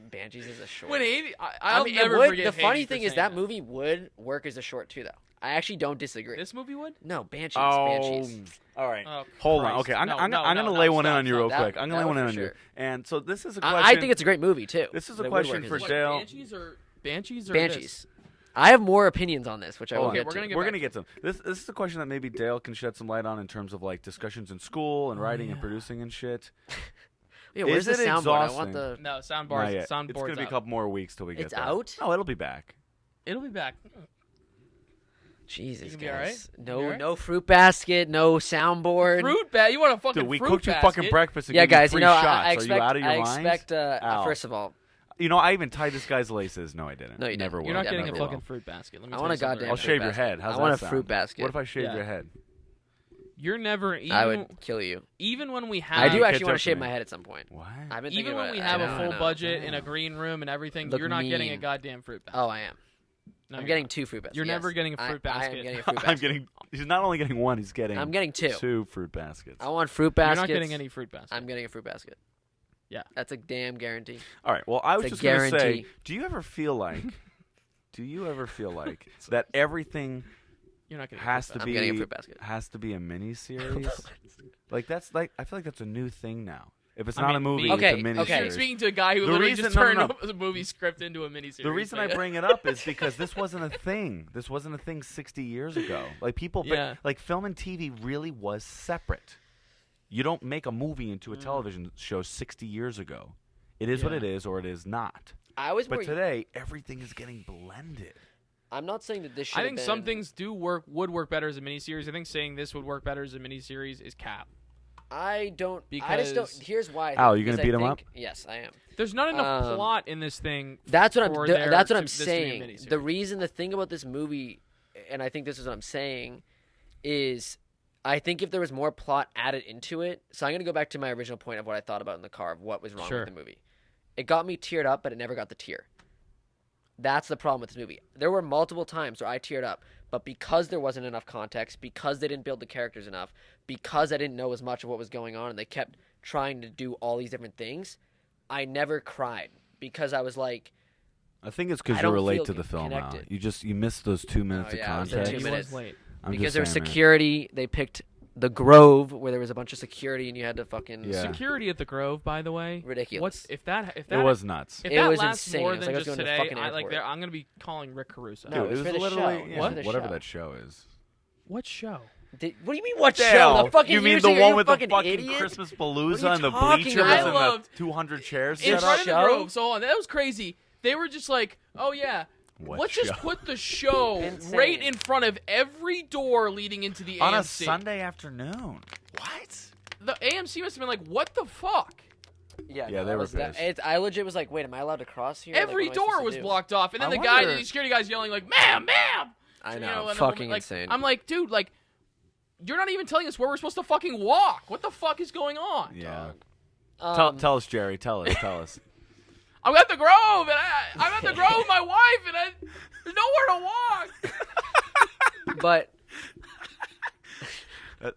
Banshees is a short.
When Havey,
I mean,
never
it would.
forget
The funny
Havey
thing
for
is
saying
that movie would work as a short too, though. I actually don't disagree.
This movie would?
No, Banshees.
All right.
Oh,
Hold on.
Christ.
Okay, I'm
No,
going to lay one in on you real
That-
quick. I'm going to lay
that
one in
for
on you.
sure.
And so this is a question.
I think it's a great movie too.
This is
But
a
it would
question
work
for
as a
Dale.
Banshees or
Banshees.
this?
I have more opinions on this, which I will
Okay,
get
we're
to.
gonna
We're going to get to them. This is a question that maybe Dale can shed some light on in terms of like discussions in school and writing and producing and shit.
Yeah, where's the
Is it
soundboard? I want
exhausting?
the.
No,
Not
soundboard's
yet. It's
soundboard's
gonna be a
up.
couple more weeks till we get
It's
there.
out?
Oh, it'll be back.
It'll be back.
Jesus,
You gonna be
guys.
alright?
No,
You alright?
no fruit basket. No soundboard.
Fruit bat? You want a fucking
Dude, we
fruit
cooked you
basket?
fucking breakfast and
Yeah,
gave you
guys.
free
You know,
shots.
I expect.
Are you out of your
I
mind?
expect.
Al.
First of all,
You know, I even tied this guy's laces. No, I didn't.
No, you
Never
didn't.
will.
You're not getting
Never
a
will.
fucking fruit basket. Let me
I
tell
want
you
a
something
goddamn
I'll
right
fruit
shave your
basket.
head. How's
I want
that
a
sound?
fruit basket.
What if I shave
Yeah.
your head?
now. You're never even.
I would kill you.
Even when we have.
I do
catch
actually want
up
to
to
shave
me.
my head at some point.
What?
I've been thinking
Even
about
when we
it.
have
I
a
know, I
full
know.
budget
Damn.
in a green room and everything,
Look
you're not getting a
mean.
goddamn fruit basket.
Oh, I am.
No,
I'm
you're
getting
not.
2 fruit baskets.
You're never
yes.
getting a fruit
I am
basket.
getting a fruit basket.
I'm getting. He's not only getting one. He's getting.
I'm getting 2.
2 fruit baskets.
I want fruit
You're
baskets.
not getting any fruit basket.
I'm getting a fruit basket.
Yeah.
That's a damn guarantee.
All right. Well, I was
It's a
just gonna say,
guarantee.
do you ever feel like that everything
You're not getting.
has
a
to
fruit
I'm
be
getting a fruit basket.
has to be a mini series? Like that's like I feel like that's a new thing now. If it's
I
not
mean,
a movie,
me-
it's
Okay,
a mini
okay.
You're
series.
speaking to a guy who
The
literally
reason-
just
no,
turned
no, no.
a movie script into a miniseries.
The reason I
but-
bring it up is because this wasn't a thing. This wasn't a thing 60 years ago. Like people,
Yeah.
like film and TV really was separate. You don't make a movie into a television show 60 years ago. It is what
Yeah.
it is, or it is not.
I was
But
more.
today, everything is getting blended.
I'm not saying that this should.
I think some things would work better as a miniseries. I think saying this would work better as a miniseries is cap.
I don't. I just don't.
Because-
Here's why.
Al, you gonna
because I
beat him
think-
up?
Yes, I am.
There's not enough
Um,
plot in this thing.
That's what
for
I'm.
there
That's what
to-
I'm
this to be a
saying.
miniseries.
The reason, the thing about this movie, and I think this is what I'm saying, is I think if there was more plot added into it. So I'm gonna go back to my original point of what I thought about in the car of what was wrong
Sure.
with the movie. It got me teared up, but it never got the tear. That's the problem with this movie. There were multiple times where I teared up, but because there wasn't enough context, because they didn't build the characters enough, because I didn't know as much of what was going on, and they kept trying to do all these different things, I never cried because I was like,
I think it's because
I
you
don't
relate
feel
to the film now.
connected.
You missed those 2 minutes
Oh, yeah, it
of
was the
context.
2
He
minutes.
was late.
I'm
because
just
there was
saying, man.
security, they picked the Grove where there was a bunch of security and you had to fucking
Yeah.
Security at the Grove, by the way.
ridiculous.
What's if that
It was nuts.
if
It
that
was
lasts
insane.
more
It was
than
like I was
just
going to
today,
fucking
I'm
airport.
gonna be calling Rick Caruso.
No,
Dude,
it was for the
literally
show. It was
yeah,
for the
whatever
show.
that show is.
What show?
What do you mean? What show?
Dale,
The fucking
you mean
years
the
ago,
one
you
with the
fucking
fucking
idiot?
Christmas
What are
palooza
you
and the
talking
bleachers
about?
I
and
loved-
the 200 chairs
In
set
front
up?
of the
show?
Grove. So on. That was crazy. They were just like, oh yeah.
What
Let's just
show?
put the show
Insane.
right in front of every door leading into the
On a
AMC.
Sunday afternoon. What?
The AMC must have been like, what the fuck?
Yeah,
Yeah,
no,
they
that
were
was that-
pissed.
I legit was like, wait, am I allowed to cross here? Like,
Every
what am I supposed
door
to
was
do?
blocked off, and then
I
the guy,
wonder-
the security guy's yelling like, "Ma'am, ma'am!"
I
You
know,
and the woman,
fucking
like,
insane.
I'm like, dude, like, you're not even telling us where we're supposed to fucking walk. What the fuck is going on?
Yeah.
Um,
Tell us, Jerry. Tell us. Tell us.
I'm at the Grove, and I'm at the Grove with my wife, and there's nowhere to walk.
but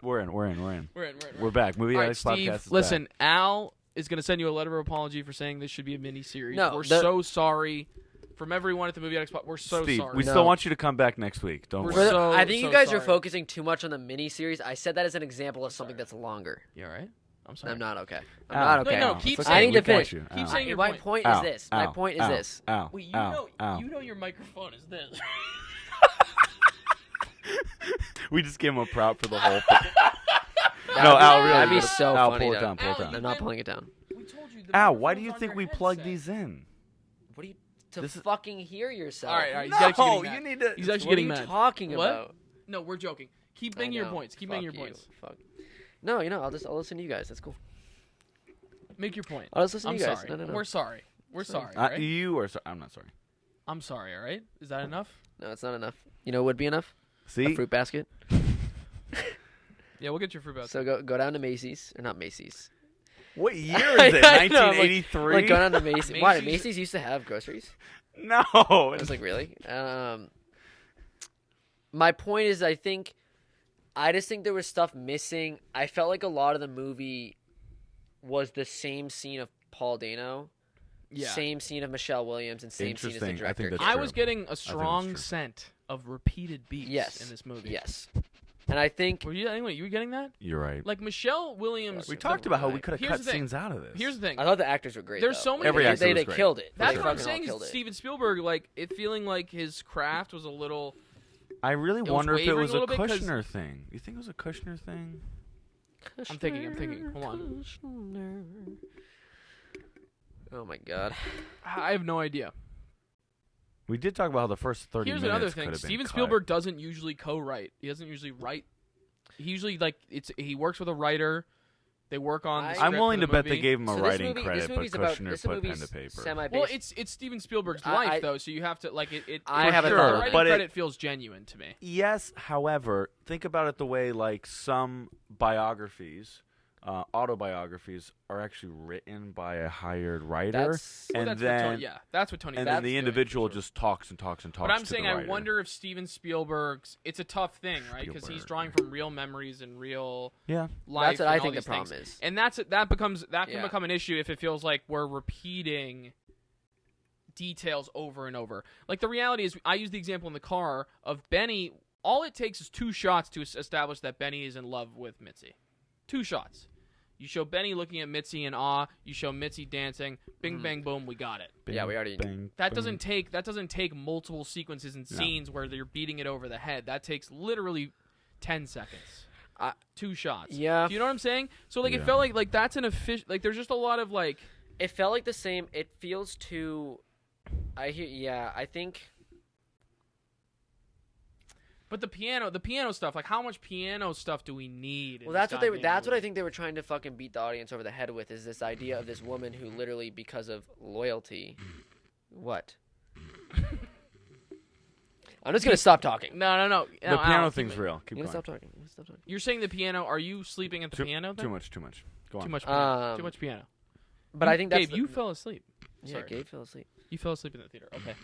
We're in.
We're
Back. Movie
All right,
Addicts
Steve,
Podcast is
listen,
back.
Al is going to send you a letter of apology for saying this should be a mini-series.
No,
we're
the-
so sorry. From everyone at the Movie Addicts Podcast, we're so
Steve,
sorry.
we
No.
still want you to come back next week. Don't
We're
worry.
so-
I think you guys are
sorry.
focusing too much on the mini-series. I said that as an example of something that's longer.
You all right? I'm sorry.
I'm not okay. I'm
Ow.
not okay.
No, keep
It's
saying-
I need to
We got
finish.
you.
Keep
Ow.
saying your
My
point.
point
Ow.
is this.
Ow.
My point is
Ow.
this.
Ow.
Wait,
Ow.
you know your microphone is this.
We just gave him a prop for the whole thing.
That'd
No,
be-
Al, really.
That'd be
good.
so
Al,
funny.
pull it
though.
down. Pull it
Al,
down.
I'm not pulling it down.
We told you. The
Al, why do you
microphone's on
think
your
we plug
headset.
these in?
What do you to
This is-
fucking hear yourself?
All right, he's actually getting mad.
you need to.
He's actually
What are
getting
you
mad.
talking
What?
about?
No, we're joking. Keep
I
making your
know.
points. Keep making your
Fuck you.
points.
Fuck. No, I'll listen to you guys. That's cool.
Make your point.
I'll just listen to
I'm
you guys.
sorry.
No.
We're sorry. We're
Sorry.
sorry. all right?
You are. I'm not sorry.
I'm sorry. All right. Is that enough?
No, it's not enough. You know what would be enough?
See,
A fruit basket.
Yeah, we'll get your fruit basket.
So go down to Macy's or not Macy's.
what year is it?
I know, I'm like-
1983.
Like go down to Macy's. Why?
Macy's-
Macy's used to have groceries.
No.
I was like, really? My point is, I just think there was stuff missing. I felt like a lot of the movie was the same scene of Paul Dano,
yeah.
same scene of Michelle Williams, and same scene as the
Interesting. I
director.
think that's
I
true.
was getting a
that's
strong
true.
scent of repeated beats
Yes.
in this movie.
Yes, and I think
Were you anyway? You were getting that?
You're right.
Like Michelle Williams.
We talked about how we
right.
could have
Here's
cut
the thing.
scenes out of this.
Here's the thing.
I thought the actors were great.
There's
though.
so many-
Every
they-
actor
they
was great.
killed it.
That's
They
what I'm
fucking all
saying.
killed
Is
it.
Steven Spielberg, like it feeling like his craft was a little.
I really
was
wonder if it
wavering
was
a
a
little bit 'cause-
Kushner thing. You think it was a Kushner thing?
I'm thinking. Hold on.
Oh my god.
I have no idea.
We did talk about how the first 30
Here's
minutes
another
could
thing.
have been
Steven
cut.
Spielberg doesn't usually co-write. He doesn't usually write. He usually he works with a writer. They work on. The script
I'm willing
for
to
the
bet they
movie.
gave him a
So
writing
this
credit, but
movie's about,
Kushner
this
put pen
movie's
to paper.
semi-based.
Well, it's Steven Spielberg's
I-
life
I-
though, so you have to like it.
I
for
haven't
sure,
thought
the
about
writing
it.
But
credit feels genuine to me.
Yes, however, think about it the way like some biographies, autobiographies, are actually written by a hired writer,
That's
Well,
and
that's
then
what Tony, that's what Tony.
and
that's
then the
doing,
individual
for sure.
just talks and talks and talks.
But I'm
to
saying
the
I
writer.
wonder if Steven Spielberg's. It's a tough thing, right? Because he's
Spielberg.
drawing from real memories and real
Yeah,
life.
That's what I
and all
think the
these
problem
things.
is.
And that can
Yeah.
become an issue if it feels like we're repeating details over and over. Like the reality is, I use the example in the car of Benny. All it takes is 2 shots to establish that Benny is in love with Mitzi. 2 shots. You show Benny looking at Mitzi in awe. You show Mitzi dancing. Bing, bang, boom. We got it.
Yeah, we already-
Bang,
That
bang.
doesn't take multiple sequences and scenes where you're beating it over the head. That takes literally 10 seconds. 2 shots.
Yeah.
Do you know what I'm saying? So like
Yeah.
it felt like that's an official. Like there's just a lot of like.
It felt like the same. It feels too. I hear. Yeah, I think.
But the piano stuff. Like how much piano stuff do we need? in
Well,
this
that's what they.
goddamn
That's what I
movie?
think they were trying to fucking beat the audience over the head with. Is this idea of this woman who literally, because of loyalty, what? I'm just gonna stop talking.
No.
The piano thing's real.
I'm
Keep
gonna
going.
stop talking. I'm gonna stop talking.
You're saying the piano. Are you sleeping at the piano? Then?
Too much. Go on.
Too much piano.
Um,
Too much piano.
But I think that's.
Gabe, you fell asleep.
Yeah,
Sorry.
Gabe fell asleep.
You fell asleep in the theater. Okay.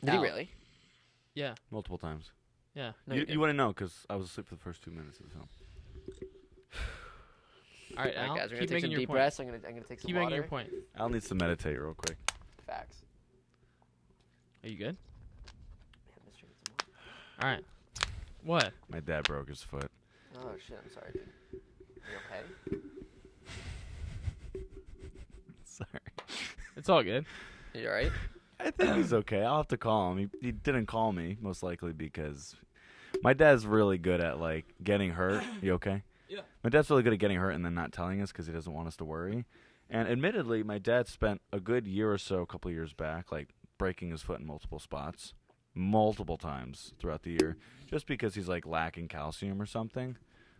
Did he
Al.
really?
Yeah.
Multiple times.
Yeah.
No,
you
didn't.
wouldn't know because I was asleep for the first 2 minutes of the film.
All right,
All
Al.
right, guys, we're gonna
keep
take
making
some
your
deep
point.
breaths. I'm gonna take some
Keep
water.
making your point.
Al needs to meditate real quick.
Facts.
Are you good?
Yeah, I'm just drinking some water.
All right. What?
My dad broke his foot.
Oh shit! I'm sorry, dude. You okay?
Sorry.
It's all good.
You alright?
I think he's okay. I'll have to call him. He didn't call me, most likely because my dad's really good at, like, getting hurt. You okay?
Yeah.
My dad's really good at getting hurt and then not telling us because he doesn't want us to worry. And admittedly, my dad spent a good year or so, a couple of years back, like, breaking his foot in multiple spots, multiple times throughout the year, just because he's, like, lacking calcium or something.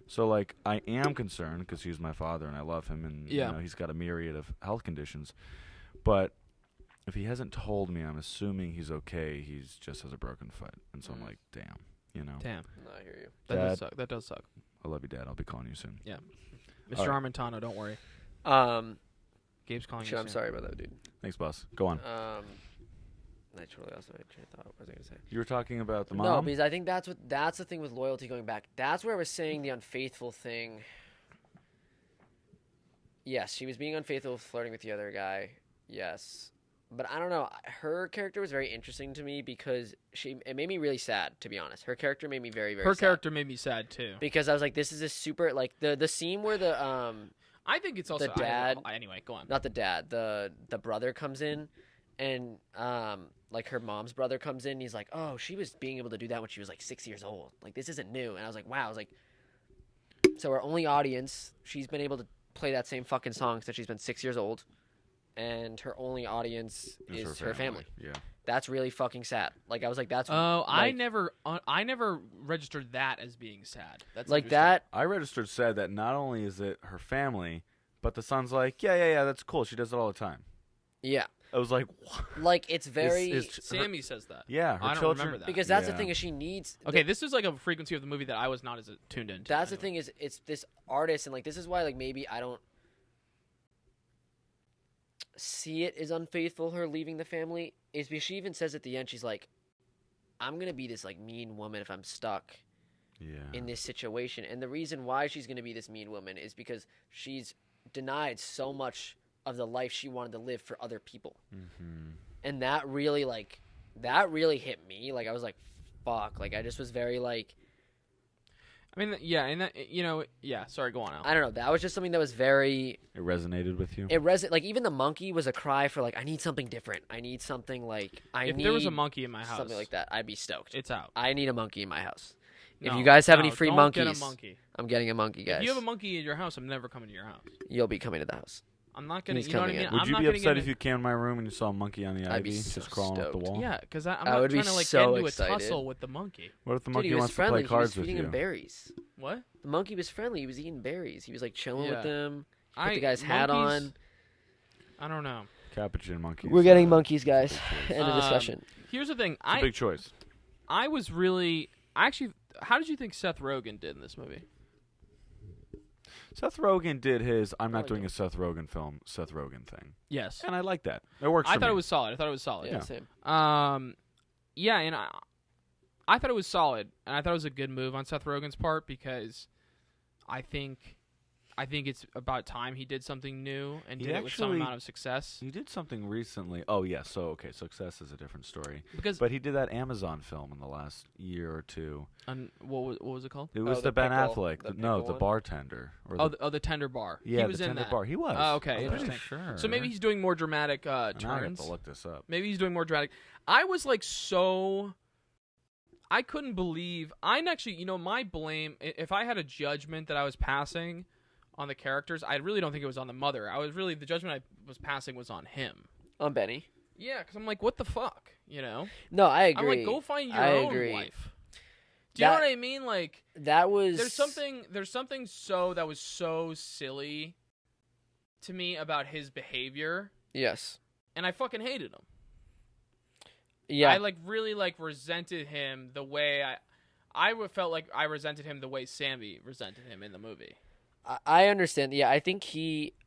So, like, I am concerned because he's my father and I love him and,
Yeah.
you know, he's got a myriad of health conditions. But if he hasn't told me, I'm assuming he's okay. He's just has a broken foot. And so I'm like, damn, you know.
Damn.
No, I hear you.
That does
Dad.
suck. That does suck.
I love you, Dad. I'll be calling you soon.
Mr.
All right.
Armentano, don't worry. Gabe's calling
Shit,
you
I'm
soon.
sorry about that, dude.
Thanks, boss. Go on.
I totally lost my train of thought. What was I gonna say?
You were talking about the
No,
mom?
because I think that's the thing with loyalty going back. That's where I was saying the unfaithful thing. Yes, she was being unfaithful, flirting with the other guy. Yes. But I don't know. Her character was very interesting to me because it made me really sad, to be honest. Her character made me very, very
Her
sad.
character made me sad too.
Because I was like, this is a super, like, the scene where the,
I think it's also
dad-
anyway, go on.
not the dad, the brother comes in and, like, her mom's brother comes in. He's like, oh, she was being able to do that when she was, like, 6 years old. Like, this isn't new. And I was like, wow. I was like, so our only audience, she's been able to play that same fucking song since she's been 6 years old. And her only audience is her family.
Yeah.
That's really fucking sad. Like, I was like, that's...
Oh, I
like,
never registered that as being sad. That's
like
interesting.
that...
I registered said that not only is it her family, but the son's like, yeah, that's cool. She does it all the time.
Yeah.
I was like, what?
Like, it's very...
Sammy says that.
Yeah, her
I don't
children.
remember that.
because that's the
Yeah.
thing is she needs...
Okay, this is like a frequency of the movie that I was not as tuned into.
That's the
anyway.
thing is it's this artist, and, like, this is why, like, maybe I don't see it as unfaithful, her leaving the family, is because she even says at the end, she's like, I'm going to be this, like, mean woman if I'm stuck
Yeah.
in this situation. And the reason why she's going to be this mean woman is because she's denied so much of the life she wanted to live for other people.
Mm-hmm.
And that really, like, that really hit me. Like, I was like, fuck. Like, I just was very, like,
I mean, yeah, and that, you know, yeah. Sorry, go on, Al.
I don't know. That was just something that was very...
It resonated with you?
Like, even the monkey was a cry for, like, I need something different. I need something, like,
If there was a monkey in my house,
something like that, I'd be stoked.
it's out.
I need a monkey in my house. If
No,
you guys have
no,
any free
don't
monkeys,
get a monkey.
I'm getting a monkey, guys.
If you have a monkey in your house, I'm never coming to your house.
You'll be coming to the house.
I'm not gonna.
He's
You know what I
coming
mean?
in.
Would
I'm
you
not
be
gonna
upset
get
if you came in my room and you saw a monkey on the
I'd be
ivy
so
just crawling up the
stoked.
wall?
Yeah, because I'm
I
not
would be
trying to like
so
get into
excited.
a tussle with the monkey.
What if the
Dude,
monkey
he was
wants to
friendly.
play cards
he was
with
feeding
you?
him berries.
What?
The monkey was friendly. He was eating berries. He was like chilling
Yeah.
with them. Put
I
the guy's hat
monkeys-
on.
I don't know.
Capuchin monkeys.
We're getting
uh,
monkeys, guys.
it's a big choice.
End of discussion.
Here's the thing.
It's a big choice.
I was really. I actually. How did you think Seth Rogen did in this movie?
Seth Rogen did his I'm
I
not
like
doing
him.
a Seth Rogen film, Seth Rogen thing.
Yes.
And I like that. It works
I
for
thought
me.
it was solid.
Yeah,
Yeah.
same.
Yeah, and I thought it was solid, and I thought it was a good move on Seth Rogen's part because I think it's about time he did something new and
He
did it with some
actually-
amount of success.
He did something recently. Oh, yeah. So, okay. Success is a different story.
Because
But he did that Amazon film in the last year or two.
what was it called?
It was
the
the Ben
pickle-
Affleck.
the
no,
pickle
the
one?
bartender. Or
The Tender Bar.
yeah,
he was
the
in
tender
that.
bar. He was.
Oh, okay,
I'm pretty
interesting.
sure.
So maybe he's doing more dramatic
And I have
turns.
to look this up.
Maybe he's doing more dramatic. I was like so. I couldn't believe. I'm actually, my blame. If I had a judgment that I was passing on the characters, I really don't think it was on the mother. The judgment I was passing was on him.
On Benny.
Yeah, because I'm like, what the fuck,
No, I agree.
I'm like, go find your
I
own
agree.
wife. Do you know
That-
what I mean? Like,
That was.
there's something that was so silly to me about his behavior,
Yes.
and I fucking hated him.
Yeah.
I really resented him the way felt like I resented him the way Sammy resented him in the movie.
I understand. Yeah, I think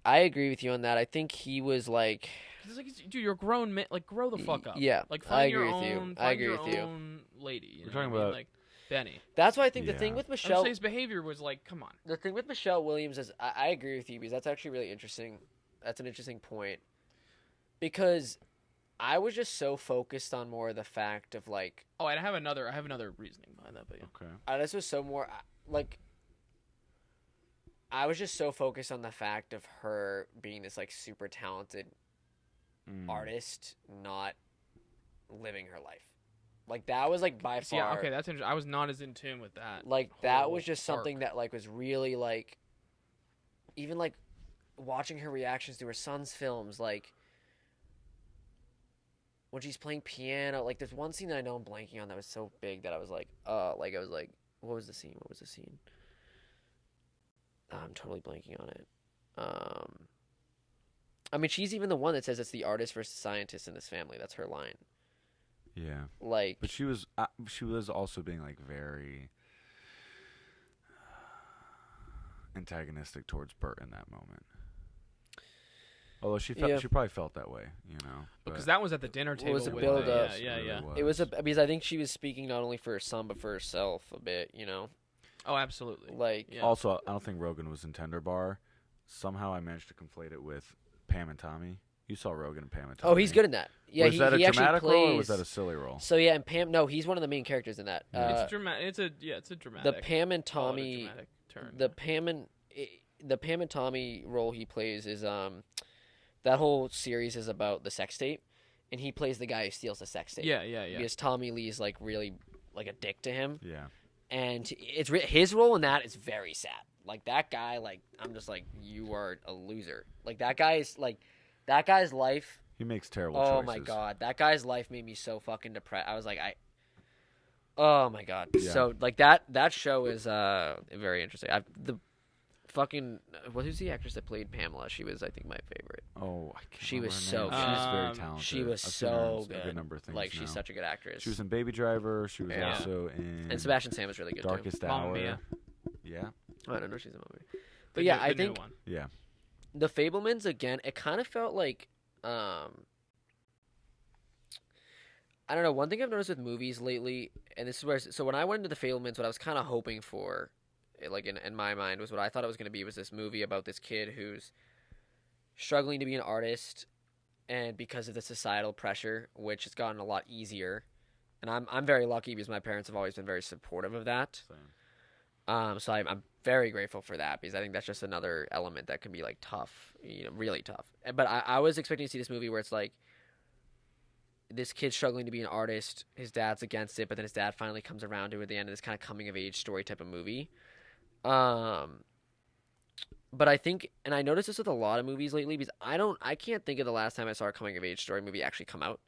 I agree with you on that. I think he was like.
It's like, dude, you're a grown man. Like, grow the fuck up.
Yeah,
Like,
I
find
agree
your
with you.
own.
I
Find
agree
your
with you.
own lady. You
We're
know
talking
what I mean?
about-
Like Benny.
That's why I think the
Yeah.
thing with
I would
Michelle.
say his behavior was like, come on.
The thing with Michelle Williams is I agree with you because that's actually really interesting. That's an interesting point. Because I was just so focused on more of the fact of like
Oh, and I have another reasoning behind that, but yeah.
Okay.
this was so more like I was just so focused on the fact of her being this like super talented artist, not living her life. Like that was like by
See,
far.
okay, that's interesting. I was not as in tune with that.
Like that
whole
was just something
arc.
that like was really like, even like watching her reactions to her son's films, like when she's playing piano. Like there's one scene that I know I'm blanking on that was so big that I was like, what was the scene? I'm totally blanking on it. I mean, she's even the one that says it's the artist versus scientist in this family. That's her line.
Yeah.
Like,
But she was also being like very antagonistic towards Bert in that moment. Although she probably felt that way,
because that was at the dinner table.
was a
with
build
the-
up.
Yeah.
it was because I think she was speaking not only for her son but for herself a bit.
Oh, absolutely.
Like,
Yeah.
Also, I don't think Rogan was in Tender Bar. Somehow I managed to conflate it with Pam and Tommy. You saw Rogan and Pam and Tommy.
oh, he's good in that. Yeah,
was that a
he actually
dramatic
plays.
role or was that a silly role?
So yeah, and Pam. No, he's one of the main characters in that.
It's a dramatic. It's a dramatic.
the Pam and
call it a
Tommy.
dramatic turn.
The Pam and Tommy role he plays is that whole series is about the sex tape, and he plays the guy who steals the sex tape.
Yeah.
Because Tommy Lee's like really like a dick to him,
Yeah.
and his role in that is very sad. Like that guy, like I'm just like, you are a loser. Like that guy's life.
He makes terrible
Oh
choices.
my god, that guy's life made me so fucking depressed. I was like, oh my god.
Yeah.
So like that show is very interesting. Who's the actress that played Pamela? She was, I think, my favorite.
Oh, I can't
She was
remember her
so
name. She's
good.
very talented.
She was
I've seen her
so
in a
good.
good number of things
Like she's
now.
such a good actress.
She was in Baby Driver. She was
Yeah.
also in
And Sebastian Sam was really good
Darkest
too.
Mamma
Hour.
Mia.
Yeah.
I don't know, she's a movie.
The
But yeah,
new-
I
the new
think
one.
Yeah.
the Fabelmans again. It kind of felt like I don't know. One thing I've noticed with movies lately, and this is where when I went into the Fabelmans, what I was kind of hoping for, like in my mind, was what I thought it was going to be was this movie about this kid who's struggling to be an artist, and because of the societal pressure, which has gotten a lot easier, and I'm very lucky because my parents have always been very supportive of that.
Same.
So I'm very grateful for that because I think that's just another element that can be like tough, really tough. But I was expecting to see this movie where it's like this kid's struggling to be an artist, his dad's against it, but then his dad finally comes around to it at the end of this kind of coming of age story type of movie. But But I think, and I noticed this with a lot of movies lately, because I can't think of the last time I saw a coming of age story movie actually come out.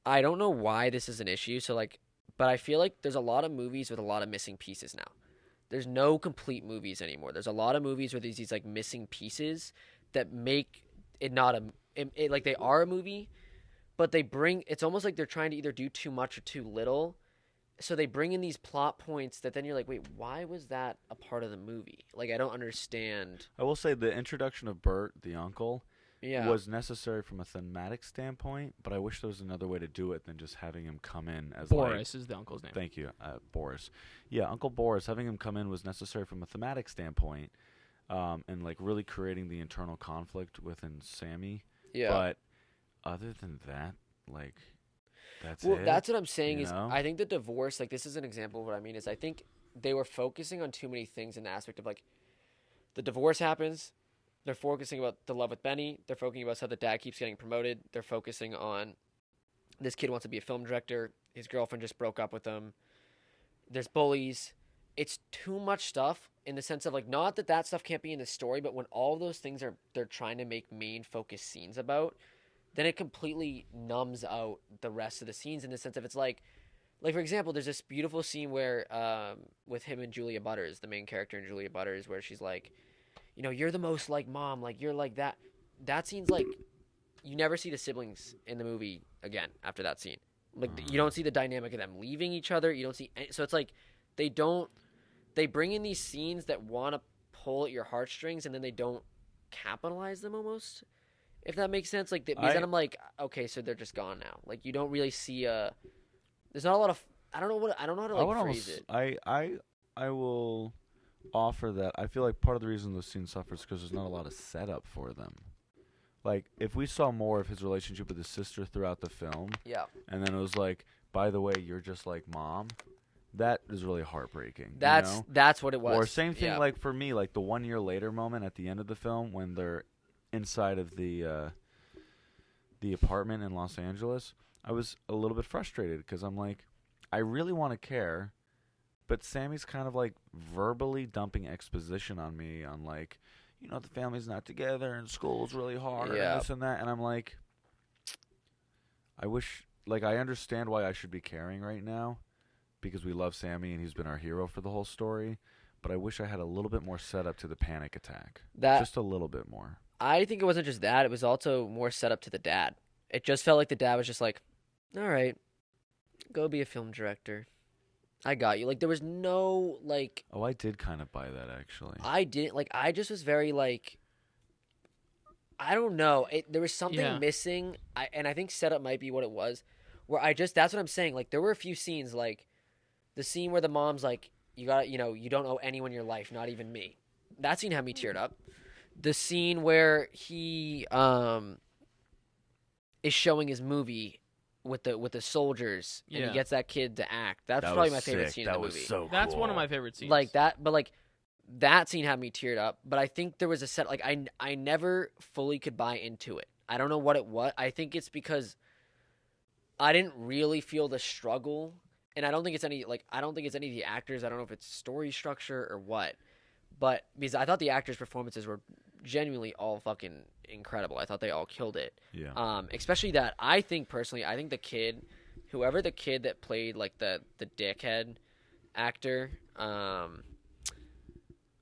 I don't know why this is an issue. So like, but I feel like there's a lot of movies with a lot of missing pieces now. There's no complete movies anymore. There's a lot of movies where there's these like missing pieces that make it not like they are a movie, but it's almost like they're trying to either do too much or too little. So they bring in these plot points that then you're like, wait, why was that a part of the movie? Like, I don't understand.
I will say the introduction of Bert, the uncle,
Yeah.
was necessary from a thematic standpoint, but I wish there was another way to do it than just having him come in as
Boris is the uncle's name.
Thank you, Boris. Yeah, Uncle Boris, having him come in was necessary from a thematic standpoint, and like really creating the internal conflict within Sammy.
Yeah.
But other than that, like, that's
Well,
it.
that's what I'm saying
you
is
know?
I think the divorce, like this is an example of what I mean, is I think they were focusing on too many things in the aspect of like the divorce happens, they're focusing about the love with Benny, they're focusing about how the dad keeps getting promoted, they're focusing on this kid wants to be a film director, his girlfriend just broke up with him, there's bullies. It's too much stuff in the sense of like not that stuff can't be in the story, but when all those things they're trying to make main focus scenes about, then it completely numbs out the rest of the scenes in the sense of it's like for example, there's this beautiful scene where with him and Julia Butters, the main character in Julia Butters, where she's like, you know, you're the most like mom, like you're like that. That scene's like you never see the siblings in the movie again after that scene. Like you don't see the dynamic of them leaving each other. You don't see so it's like they bring in these scenes that want to pull at your heartstrings and then they don't capitalize them almost. If that makes sense, like because then I'm like, okay, so they're just gone now. Like you don't really see there's not a lot of I don't know how to like phrase it.
I will offer that I feel like part of the reason those scenes suffer is because there's not a lot of setup for them. Like if we saw more of his relationship with his sister throughout the film,
Yeah.
and then it was like, by the way, you're just like mom. That is really heartbreaking.
That's what it was.
Or same thing
Yeah.
like for me, like the 1 year later moment at the end of the film when they're inside of the apartment in Los Angeles, I was a little bit frustrated because I'm like, I really want to care, but Sammy's kind of like verbally dumping exposition on me on like, you know, the family's not together and school's really hard and this and that, and I'm like, I wish, like, I understand why I should be caring right now because we love Sammy and he's been our hero for the whole story, but I wish I had a little bit more setup to the panic attack. Just a little bit more.
I think it wasn't just that. It was also more set up to the dad. It just felt like the dad was just like, all right, go be a film director. I got you. Like, there was no, like...
Oh, I did kind of buy that, actually.
I didn't. Like, I just was very, like... I don't know. There was something missing, and I think setup might be what it was, where that's what I'm saying. Like, there were a few scenes, like, the scene where the mom's like, you don't owe anyone your life, not even me. That scene had me teared up. The scene where he is showing his movie with the soldiers and he gets that kid to act. That's probably my favorite scene in the movie.
That was so cool.
That's one of my favorite scenes.
Like that, but like that scene had me teared up. But I think there was a set like I never fully could buy into it. I don't know what it was. I think it's because I didn't really feel the struggle, and I don't think it's any of the actors. I don't know if it's story structure or what. But because I thought the actors' performances were genuinely all fucking incredible. I thought they all killed it.
Yeah.
Especially that I think the kid, whoever the kid that played like the dickhead actor,
the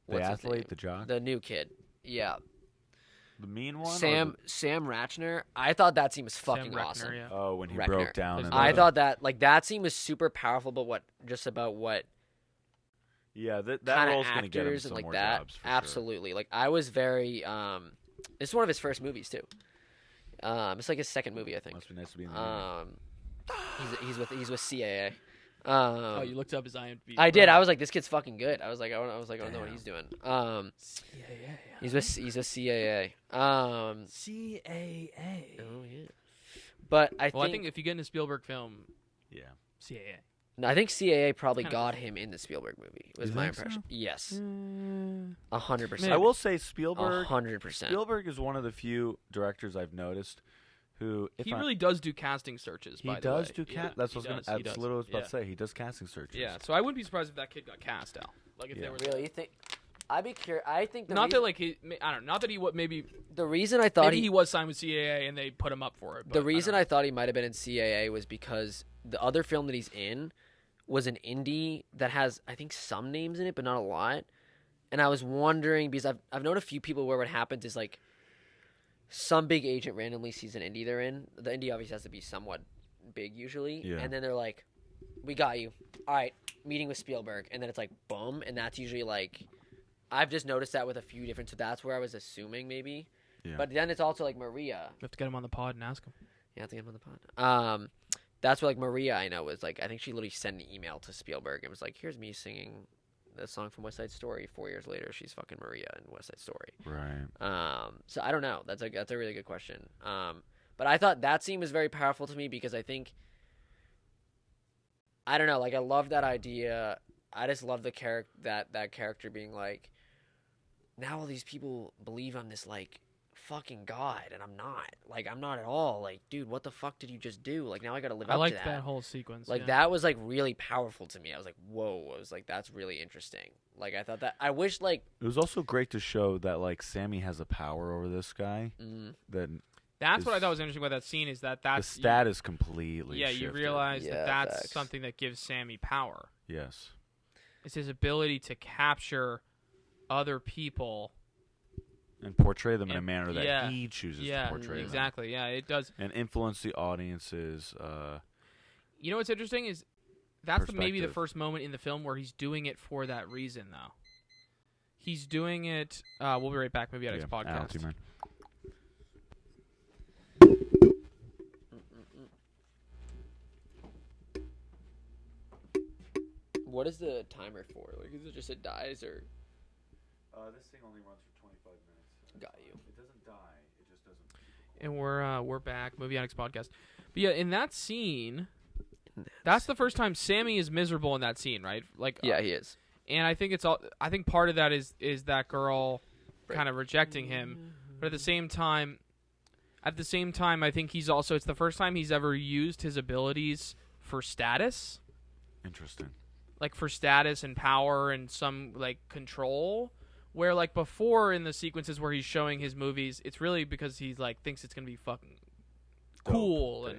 what's his
athlete,
name?
the jock,
the new kid, yeah,
the mean one,
Sam Ratchner. I thought that scene was fucking
Sam Reckner,
awesome.
yeah.
Oh, when he
Reckner.
broke down.
I thought that scene was super powerful, but what
Yeah, that
kind
role's
of
going to get him
actors
some
and like
more
that.
jobs. For
Absolutely. Like I was very. This is one of his first movies too. It's like his second movie, I
Sure.
think.
Must be nice to be in the
He's with CAA.
Oh, you looked up his IMDb.
I did. I was like, this kid's fucking good. I was like, I don't know what he's doing.
CAA.
He's with CAA.
CAA.
Oh yeah. But I
think if you get into Spielberg film,
Yeah.
CAA.
No, I think CAA probably
Kinda
got him in the Spielberg movie. Was
You
my
think so?
impression. Yes,
Mm,
100%.
I will say Spielberg.
100%.
Spielberg is one of the few directors I've noticed who, if
he
I-
really does do casting searches.
he
by the
does
way.
do
Yeah,
that's
he
what I was
does, he
that's
does.
literally what I was about
Yeah.
to say. He does casting searches.
Yeah, so I wouldn't be surprised if that kid got cast, Al. Like if
Yeah.
they were
Really, you think? I'd be curious. I think
I don't know. Not that he maybe.
The reason I thought
he was signed with CAA and they put him up for it. But
the reason I thought he might have been in CAA was because the other film that he's in was an indie that has, I think, some names in it, but not a lot. And I was wondering, because I've known a few people where what happens is like some big agent randomly sees an indie they're in. The indie obviously has to be somewhat big usually, and then they're like, "We got you. All right, meeting with Spielberg," and then it's like, boom, and that's usually like. I've just noticed that with a few different, so that's where I was assuming maybe. Yeah. But then it's also like Maria.
You have to get him on the pod and ask him.
Yeah, I have to get him on the pod. That's where like Maria, I know, was like, I think she literally sent an email to Spielberg and was like, here's me singing the song from West Side Story. 4 years later, she's fucking Maria in West Side Story.
Right.
So I don't know. That's a really good question. But I thought that scene was very powerful to me because I think, I don't know, like I love that idea. I just love the that character being like, now all these people believe I'm this, like, fucking god, and I'm not. Like, I'm not at all. Like, dude, what the fuck did you just do? Like, now I gotta live up to that.
I liked that whole sequence.
Like, that was, like, really powerful to me. I was like, whoa. I was like, that's really interesting. Like, I thought that... I wish, like...
It was also great to show that, like, Sammy has a power over this guy.
That's what I thought was interesting about that scene, is that's...
The stat is completely shifted.
You realize that's something that gives Sammy power.
Yes.
It's his ability to capture other people
and portray them in a manner that he chooses to portray them.
Exactly. Yeah, it does.
And influence the audience's
you know what's interesting is that's maybe the first moment in the film where he's doing it for that reason, though. He's doing it. We'll be right back. Maybe at his podcast.
What is the timer for? Like, is it just it dies or?
This thing only runs for 25 minutes.
Got you.
It doesn't die. It just doesn't.
And we're back. Movie Addicts podcast. But yeah, in that scene, that's the first time Sammy is miserable in that scene, right? Like,
yeah, he is.
And I think I think part of that is that girl kind of rejecting him, but at the same time, I think he's also, it's the first time he's ever used his abilities for status.
Interesting.
Like for status and power and some like control. Where, like, before in the sequences where he's showing his movies, it's really because he's, like, thinks it's going to be fucking cool.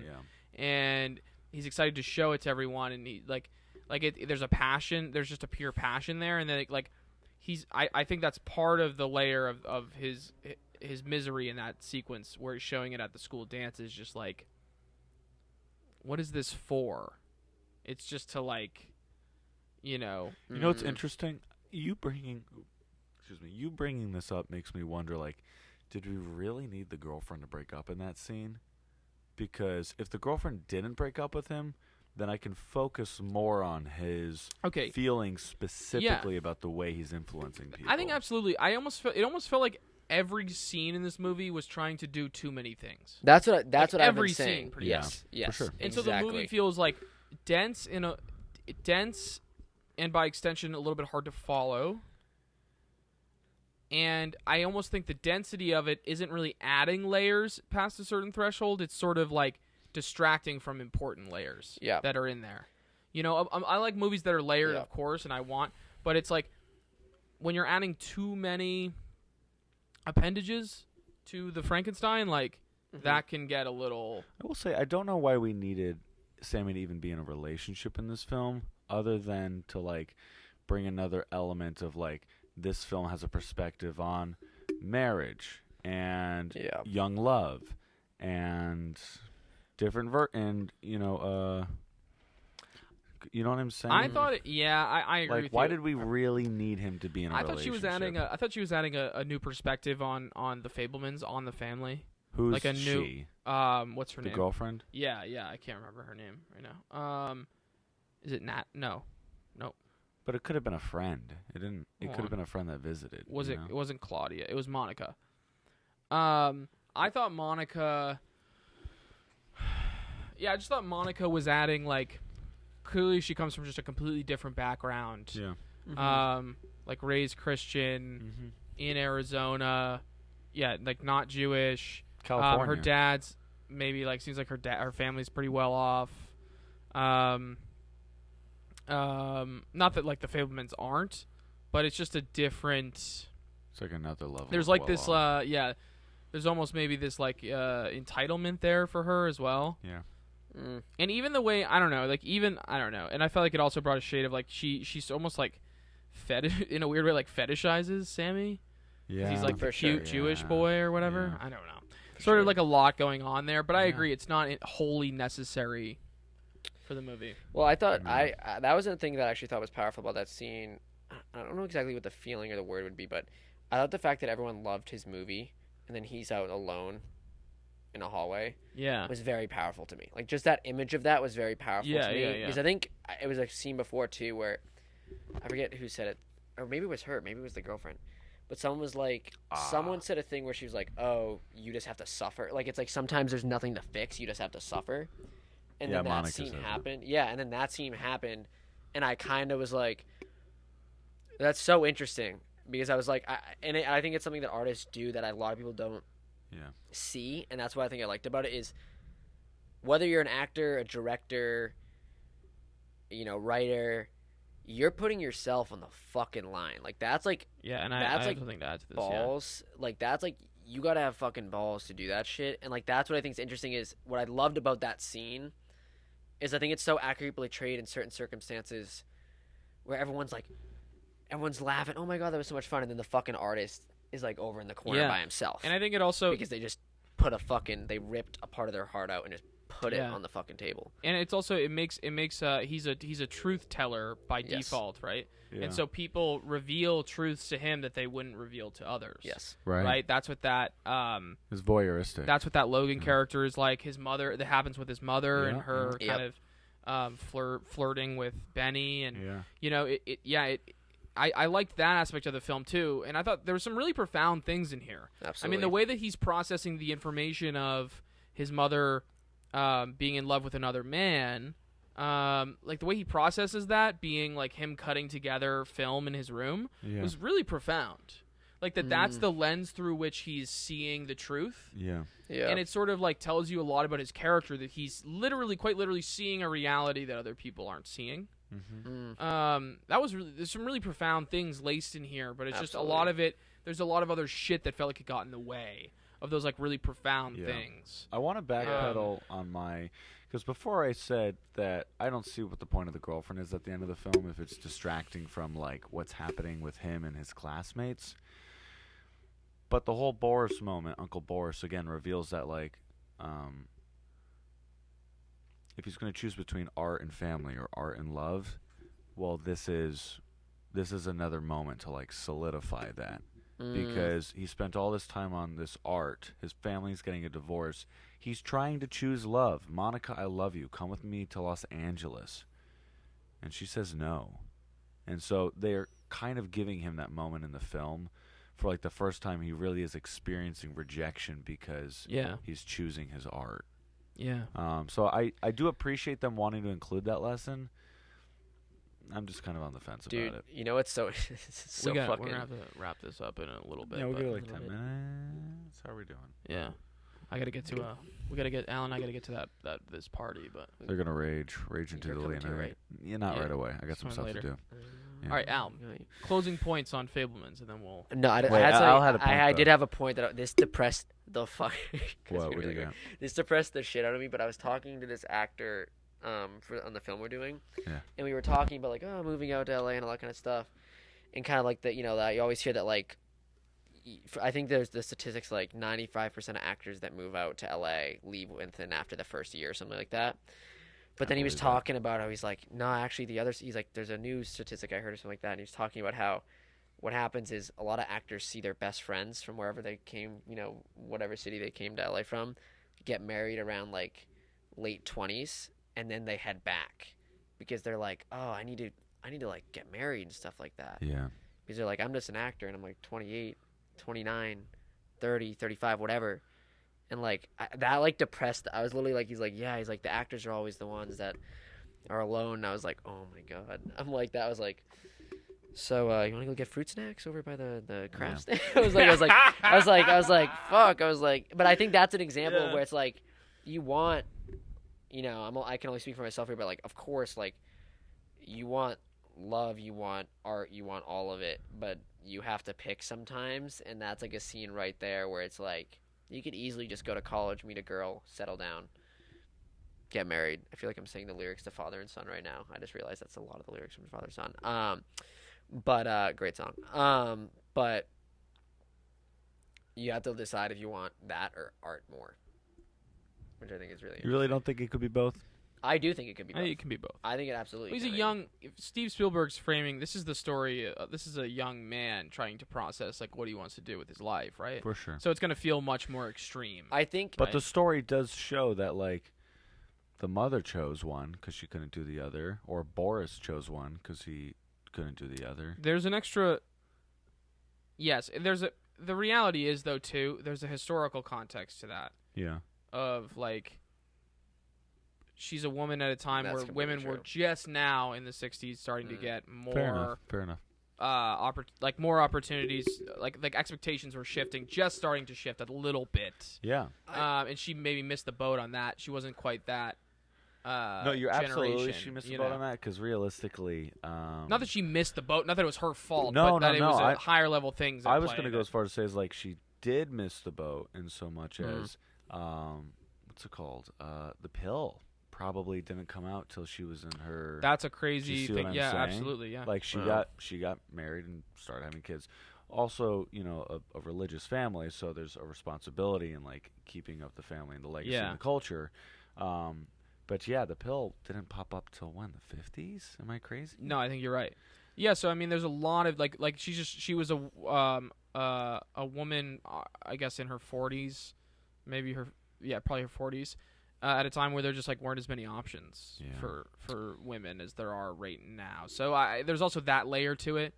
And he's excited to show it to everyone. And, he there's a passion. There's just a pure passion there. And then, like, I think that's part of the layer of his misery in that sequence where he's showing it at the school dance is just, like, what is this for? It's just to, like, you know.
You know what's interesting? You bringing this up makes me wonder, like, did we really need the girlfriend to break up in that scene? Because if the girlfriend didn't break up with him, then I can focus more on his feelings specifically about the way he's influencing people.
I think absolutely. It almost felt like every scene in this movie was trying to do too many things.
That's what I've been saying.
Every scene, pretty much.
Yes,
for sure.
And so the movie feels like dense and by extension a little bit hard to follow. And I almost think the density of it isn't really adding layers past a certain threshold. It's sort of like distracting from important layers that are in there. You know, I like movies that are layered, of course, but it's like when you're adding too many appendages to the Frankenstein, like that can get a little...
I will say, I don't know why we needed Sammy to even be in a relationship in this film, other than to, like, bring another element of, like, this film has a perspective on marriage and young love and different you know what I'm saying?
I thought, I agree with you.
Why did we really need him to be in a relationship?
I thought she was adding a new perspective on the Fabelmans, on the family.
Who's
like a new,
she?
What's her name?
The girlfriend?
Yeah, I can't remember her name right now. Is it Nat? No.
But it could have been a friend. It didn't. It could have been a friend that visited.
It wasn't Claudia. It was Monica. I thought Monica. Yeah, I just thought Monica was adding, like, clearly she comes from just a completely different background.
Yeah.
Like raised Christian in Arizona. Yeah, like not Jewish.
California.
Her dad's maybe like seems like her family's pretty well off. Not that like the Fabelmans aren't, but it's just a different.
It's like another level.
There's like this, there's almost maybe this like entitlement there for her as well.
Yeah.
And even the way I don't know, and I felt like it also brought a shade of like she's almost like in a weird way like fetishizes Sammy.
Yeah.
He's like the cute Jewish boy or whatever.
Yeah.
I don't know. Sort of like a lot going on there, but I agree it's not wholly necessary for the movie.
Well, I thought that was the thing that I actually thought was powerful about that scene. I don't know exactly what the feeling or the word would be, but I thought the fact that everyone loved his movie and then he's out alone in a hallway was very powerful to me. Like, just that image of that was very powerful to me. Because I think it was a scene before, too, where I forget who said it. Or maybe it was her. Maybe it was the girlfriend. But someone was like, someone said a thing where she was like, oh, you just have to suffer. Like, it's like sometimes there's nothing to fix. You just have to suffer. And then that scene happened. Yeah, and then that scene happened. And I kind of was like, that's so interesting. Because I was like, I think it's something that artists do that a lot of people don't see, and that's what I think I liked about it is whether you're an actor, a director, writer, you're putting yourself on the fucking line. Like, that's like
and I have something to add to this.
Balls. Like, that's like you gotta have fucking balls to do that shit. And like that's what I think is interesting is what I loved about that scene is I think it's so accurately portrayed in certain circumstances where everyone's laughing. Oh my god, that was so much fun, and then the fucking artist is like over in the corner by himself.
And I think it also
because they just they ripped a part of their heart out and just put it on the fucking table.
And it's also it makes he's a truth teller by default, right? Yeah. And so people reveal truths to him that they wouldn't reveal to others.
Yes.
Right? That's what that
is voyeuristic.
That's what that Logan character is like. His mother that happens with his mother and her kind of flirting with Benny and I liked that aspect of the film too, and I thought there were some really profound things in here.
Absolutely.
I mean, the way that he's processing the information of his mother being in love with another man, like the way he processes that, being like him cutting together film in his room, was really profound. Like that's the lens through which he's seeing the truth.
Yeah.
And it sort of like tells you a lot about his character that he's quite literally seeing a reality that other people aren't seeing. That was there's some really profound things laced in here, but it's just a lot of it. There's a lot of other shit that felt like it got in the way of those like really profound things.
I want to backpedal on because before I said that I don't see what the point of the girlfriend is at the end of the film if it's distracting from like what's happening with him and his classmates. But the whole Boris moment, Uncle Boris again reveals that like if he's going to choose between art and family or art and love, well, this is another moment to like solidify that because he spent all this time on this art. His family's getting a divorce. He's trying to choose love. Monica, I love you. Come with me to Los Angeles. And she says no. And so they're kind of giving him that moment in the film for like the first time he really is experiencing rejection because he's choosing his art.
Yeah.
So I do appreciate them wanting to include that lesson. I'm just kind of on the fence about it.
You know, it's so fucking.
We're gonna have to wrap this up in a little bit.
Yeah, we'll go like 10 minutes. How are we doing?
Yeah. I gotta get to Alan. I gotta get to this party, but
they're gonna rage into the late night.
Right?
Yeah, not right away. I got some stuff to do.
Yeah. All right, Al. Closing points on Fabelmans, and then we'll.
No, I did have a point that this depressed the fuck.
What do you got?
This depressed the shit out of me. But I was talking to this actor, on the film we're doing, and we were talking about like moving out to LA and all that kind of stuff, and kind of like that that you always hear that like. I think there's the statistics like 95% of actors that move out to LA leave within after the first year or something like that. But then he was talking about how he's like, no, actually he's like, there's a new statistic I heard or something like that. And he was talking about how what happens is a lot of actors see their best friends from wherever they came, whatever city they came to LA from, get married around like late 20s. And then they head back because they're like, oh, I need to like get married and stuff like that.
Yeah.
Because they're like, I'm just an actor and I'm like 28, 29, 30, 35, whatever. And like that like depressed. I was literally like, he's like the actors are always the ones that are alone. And I was like, oh my god. I'm like, that was like, so you want to go get fruit snacks over by the craft stand? I was like, fuck. I was like, but I think that's an example where it's like, you want, I can only speak for myself here, but like, of course, like, you want love, you want art, you want all of it, but you have to pick sometimes, and that's like a scene right there where it's like you could easily just go to college, meet a girl, settle down, get married. I feel like I'm saying the lyrics to Father and Son right now. I just realized that's a lot of the lyrics from Father and Son. But great song. But you have to decide if you want that or art more, which I think is really
You really don't think it could be both?
I do think it could be
I
both.
think it can be both.
I think it absolutely
He's
can
a
be.
young. If Steve Spielberg's framing. This is the story. This is a young man trying to process like what he wants to do with his life, right?
For sure.
So it's going to feel much more extreme.
I think.
But
Right.
the story does show that, like, the mother chose one because she couldn't do the other, or Boris chose one because he couldn't do the other.
There's an extra. Yes, there's a. The reality is though too. There's a historical context to that.
Yeah.
Of like. She's a woman at a time
That's
where
completely
women were
true.
just now in the '60s starting to get more.
Fair enough.
More opportunities, like expectations were shifting, just starting to shift a little bit.
Yeah.
And she maybe missed the boat on that. She wasn't quite that.
No, you're absolutely.
generation,
She missed the
you
boat
know?
on that because realistically,
Not that she missed the boat, not that it was her fault,
No,
but that
no,
it was
no,
a higher level things.
I was going to go as far as to say is like she did miss the boat in so much
Mhm.
as what's it called? The Pill probably didn't come out till she was in her.
That's a
Do you
crazy
see what
thing.
I'm
Yeah,
saying?
absolutely. Yeah.
Like she
Wow.
got married and started having kids. Also, you know, a religious family, so there's a responsibility in like keeping up the family and the legacy
Yeah.
and the culture. But yeah, the Pill didn't pop up till when, the 50s? Am I crazy?
No, I think you're right. Yeah, so I mean, there's a lot of like she was a woman, I guess in her 40s, maybe probably her 40s, at a time where there just like weren't as many options
Yeah.
for women as there are right now. So there's also that layer to it.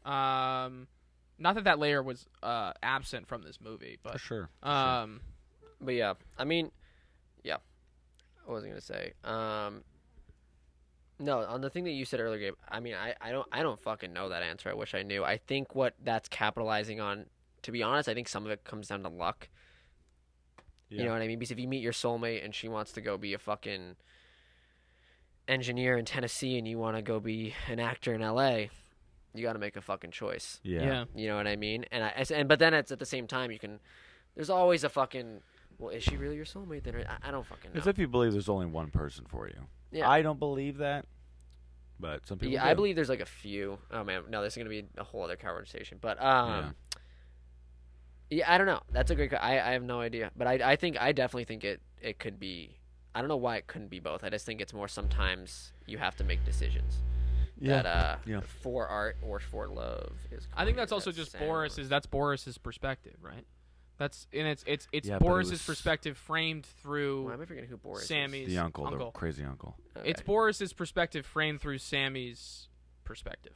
Not that layer was absent from this movie,
For
but
sure.
But yeah, I mean, yeah. What was I gonna say? No, on the thing that you said earlier, Gabe. I mean, I don't fucking know that answer. I wish I knew. I think what that's capitalizing on, to be honest, I think some of it comes down to luck. You know what I mean? Because if you meet your soulmate and she wants to go be a fucking engineer in Tennessee and you want to go be an actor in LA, you got to make a fucking choice.
Yeah.
You know what I mean? But then it's at the same time there's always a fucking, well, is she really your soulmate then? I don't fucking know.
As if you believe there's only one person for you.
Yeah.
I don't believe that, but some people
Yeah,
do.
I believe there's like a few. Oh man, no, this is gonna be a whole other conversation. But yeah, I don't know. That's a great. I have no idea, but I definitely think it could be. I don't know why it couldn't be both. I just think it's more sometimes you have to make decisions.
Yeah.
That
Yeah.
for art or for love is.
I think
corny
that's also
as
just
sounds.
Boris's perspective, right? It's
Yeah, but it
Boris's
was-
perspective framed through
Why am I forgetting who Boris
Sammy's
the uncle, the crazy uncle.
is? Okay.
It's Boris's perspective framed through Sammy's perspective.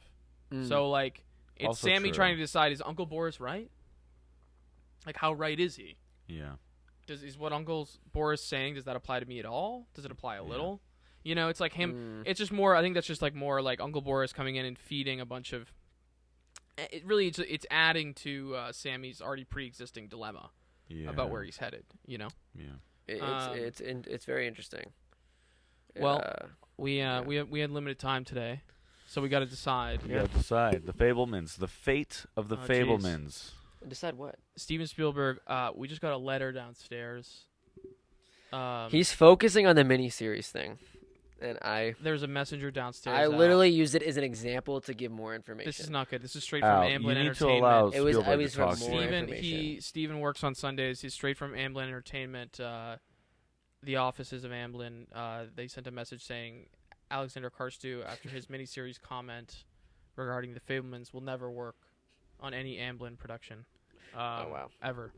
Mm.
So like it's
Also
Sammy
true.
trying to decide, is Uncle Boris right? Like how right is he?
Yeah.
Is what Uncle Boris saying, does that apply to me at all? Does it apply a
Yeah.
little? You know, it's like him.
Mm.
It's just more. I think that's just like more like Uncle Boris coming in and feeding a bunch of. It really, it's adding to Sammy's already pre-existing dilemma
Yeah.
about where he's headed. You know,
Yeah.
It's very interesting.
Well, we had limited time today, so we got to decide.
You gotta decide. The Fabelmans. The fate of the
Oh, jeez.
Fabelmans.
decide what?
Steven Spielberg. We just got a letter downstairs.
He's focusing on the miniseries thing, and
There's a messenger downstairs.
I literally used it as an example to give more information.
This is not good. This is straight from
Al,
Amblin
you need to
Entertainment.
allow
It was- I
Spielberg
was
to
from
talk to
more
you.
Steven works on Sundays. He's straight from Amblin Entertainment. The offices of Amblin. They sent a message saying Alexander Carstoiu, after his miniseries comment regarding the Fablemans, will never work on any Amblin production.
wow.
Ever.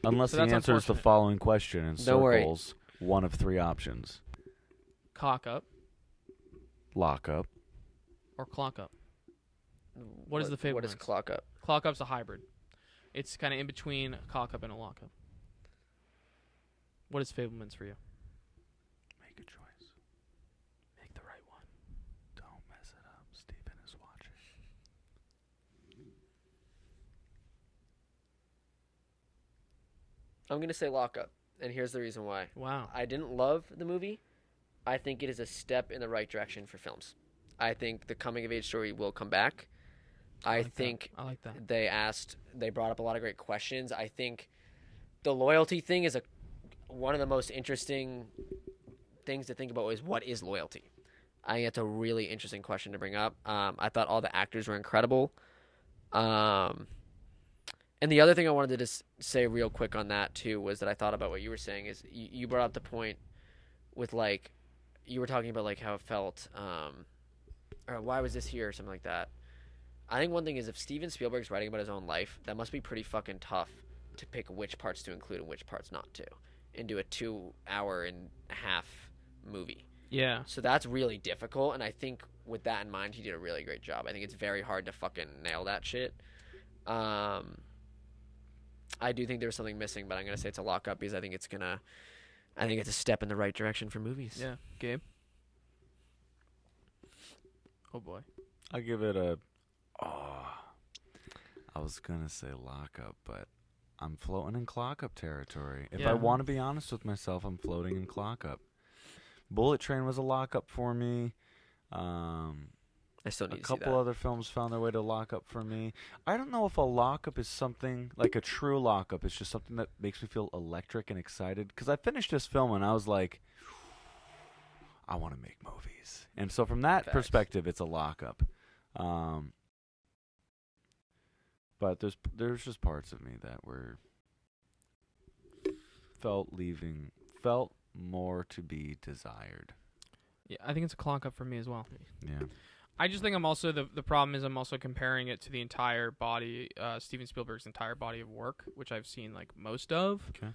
Unless
So
he
that's
answers the
unfortunate.
following question in
Don't worry.
circles, one of three options:
Cock up
lock up.
or clock up. What is the
What is
Fabelmans?
clock up?
Clock up's a hybrid. It's kind of in between a cock up and a lock up. What is Fablemans for you?
Make a choice.
Make the right one.
Don't mess it up. Stephen is watching.
I'm gonna say lock up, and here's the reason why.
Wow.
I didn't love the movie. I think it is a step in the right direction for films. I think the coming of age story will come back. I think
I like that.
they brought up a lot of great questions. I think the loyalty thing is one of the most interesting things to think about is what is loyalty. I think it's a really interesting question to bring up. I thought all the actors were incredible. And the other thing I wanted to just say real quick on that too was that I thought about what you were saying is you brought up the point with like you were talking about like how it felt or why was this here or something like that. I think one thing is if Steven Spielberg's writing about his own life, that must be pretty fucking tough to pick which parts to include and which parts not to into a 2.5-hour movie.
Yeah.
So that's really difficult, and I think with that in mind, he did a really great job. I think it's very hard to fucking nail that shit. I do think there was something missing, but I'm gonna say it's a lockup because I think it's a step in the right direction for movies.
Yeah. Gabe? Oh, boy.
I give it a. I was gonna say lockup, but I'm floating in clock-up territory. If
Yeah.
I want to be honest with myself, I'm floating in clock-up. Bullet Train was a lockup for me.
I still
A
need to see
couple
that.
other films found their way to lockup for me. I don't know if a lockup is something like a true lockup. It's just something that makes me feel electric and excited. Because I finished this film and I was like, I want to make movies. And so from that
Facts.
perspective, it's a lockup. But there's just parts of me that were felt more to be desired.
Yeah, I think it's a clock up for me as well.
Yeah.
I just think I'm also the problem is I'm also comparing it to the entire body, Steven Spielberg's entire body of work, which I've seen like most of.
Okay.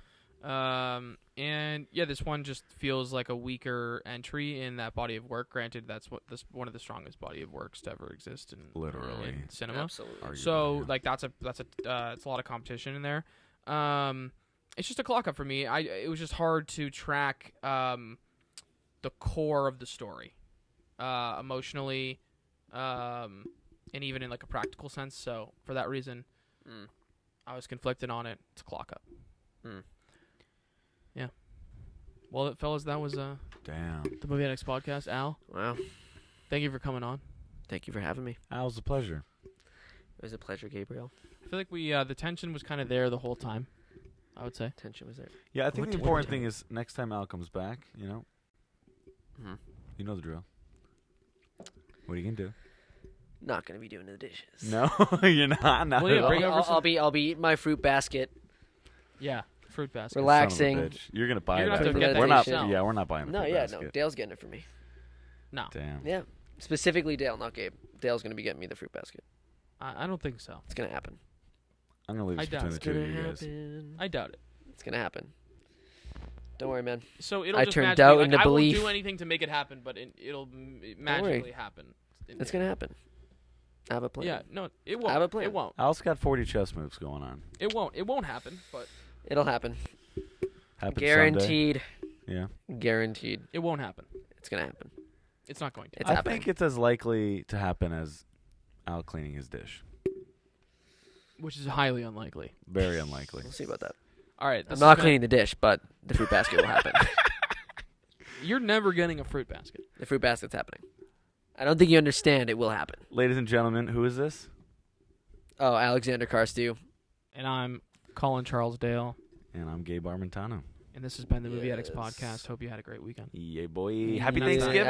And yeah, this one just feels like a weaker entry in that body of work. Granted, that's one of the strongest body of works to ever exist in
Literally.
in cinema.
Absolutely.
Arguably,
So
yeah.
like it's a lot of competition in there. It's just a clock up for me. It was just hard to track the core of the story, emotionally, and even in like a practical sense. So for that reason, I was conflicted on it. It's a clock up. Yeah. Well, fellas, that was
Damn.
the Movie Addicts podcast. Al,
Wow.
thank you for coming on.
Thank you for having me.
It was a pleasure.
It was a pleasure, Gabriel.
I feel like the tension was kind of there the whole time, I would say.
Tension was there.
Yeah, I think
What
the
did-
important
what did-
thing is next time Al comes back, you know the drill. What are you gonna do?
Not gonna be doing the dishes.
No, you're not. Not
Well, yeah,
at all.
bring over
I'll be eating my fruit basket.
Yeah, fruit basket.
Relax.
Son of a
relaxing.
bitch. You're gonna buy
You're gonna
that.
have to
get that
we're not.
yourself.
Yeah, we're not buying the
No,
fruit
yeah,
basket.
no. Dale's getting it for me.
No,
Damn.
Yeah, specifically Dale, not Gabe. Dale's gonna be getting me the fruit basket.
I don't think so.
It's gonna happen.
I'm gonna leave
I
this
doubt
between the
it's
two of
Gonna
you guys.
happen.
I doubt it.
It's gonna happen. Don't worry, man.
So it'll
I
just
turned
magically,
doubt
like,
into
I
belief.
won't do anything to make it happen, but it'll magically happen.
It's gonna happen. I have a plan.
Yeah, no, it won't.
I have a plan.
It won't.
Al's got 40 chess moves going on.
It won't. It won't happen, but
It'll happen.
Happens
Guaranteed.
Someday. Yeah.
Guaranteed.
it won't happen.
It's gonna happen.
It's not going to.
It's
I
happening.
think it's as likely to happen as Al cleaning his dish.
Which is highly unlikely.
Very unlikely.
We'll see about that.
All right.
I'm
this
not
is
cleaning the dish, but the fruit basket will happen.
You're never getting a fruit basket.
The fruit basket's happening. I don't think you understand. It will happen.
Ladies and gentlemen, who is this?
Oh, Alexander Carstoiu.
And I'm Colin Charles Dale,
And I'm Gabe Armentano.
and this has been the Movie Addicts
Yes.
Podcast. Hope you had a great weekend.
Yeah, boy.
Mm,
Happy
that's
Thanksgiving.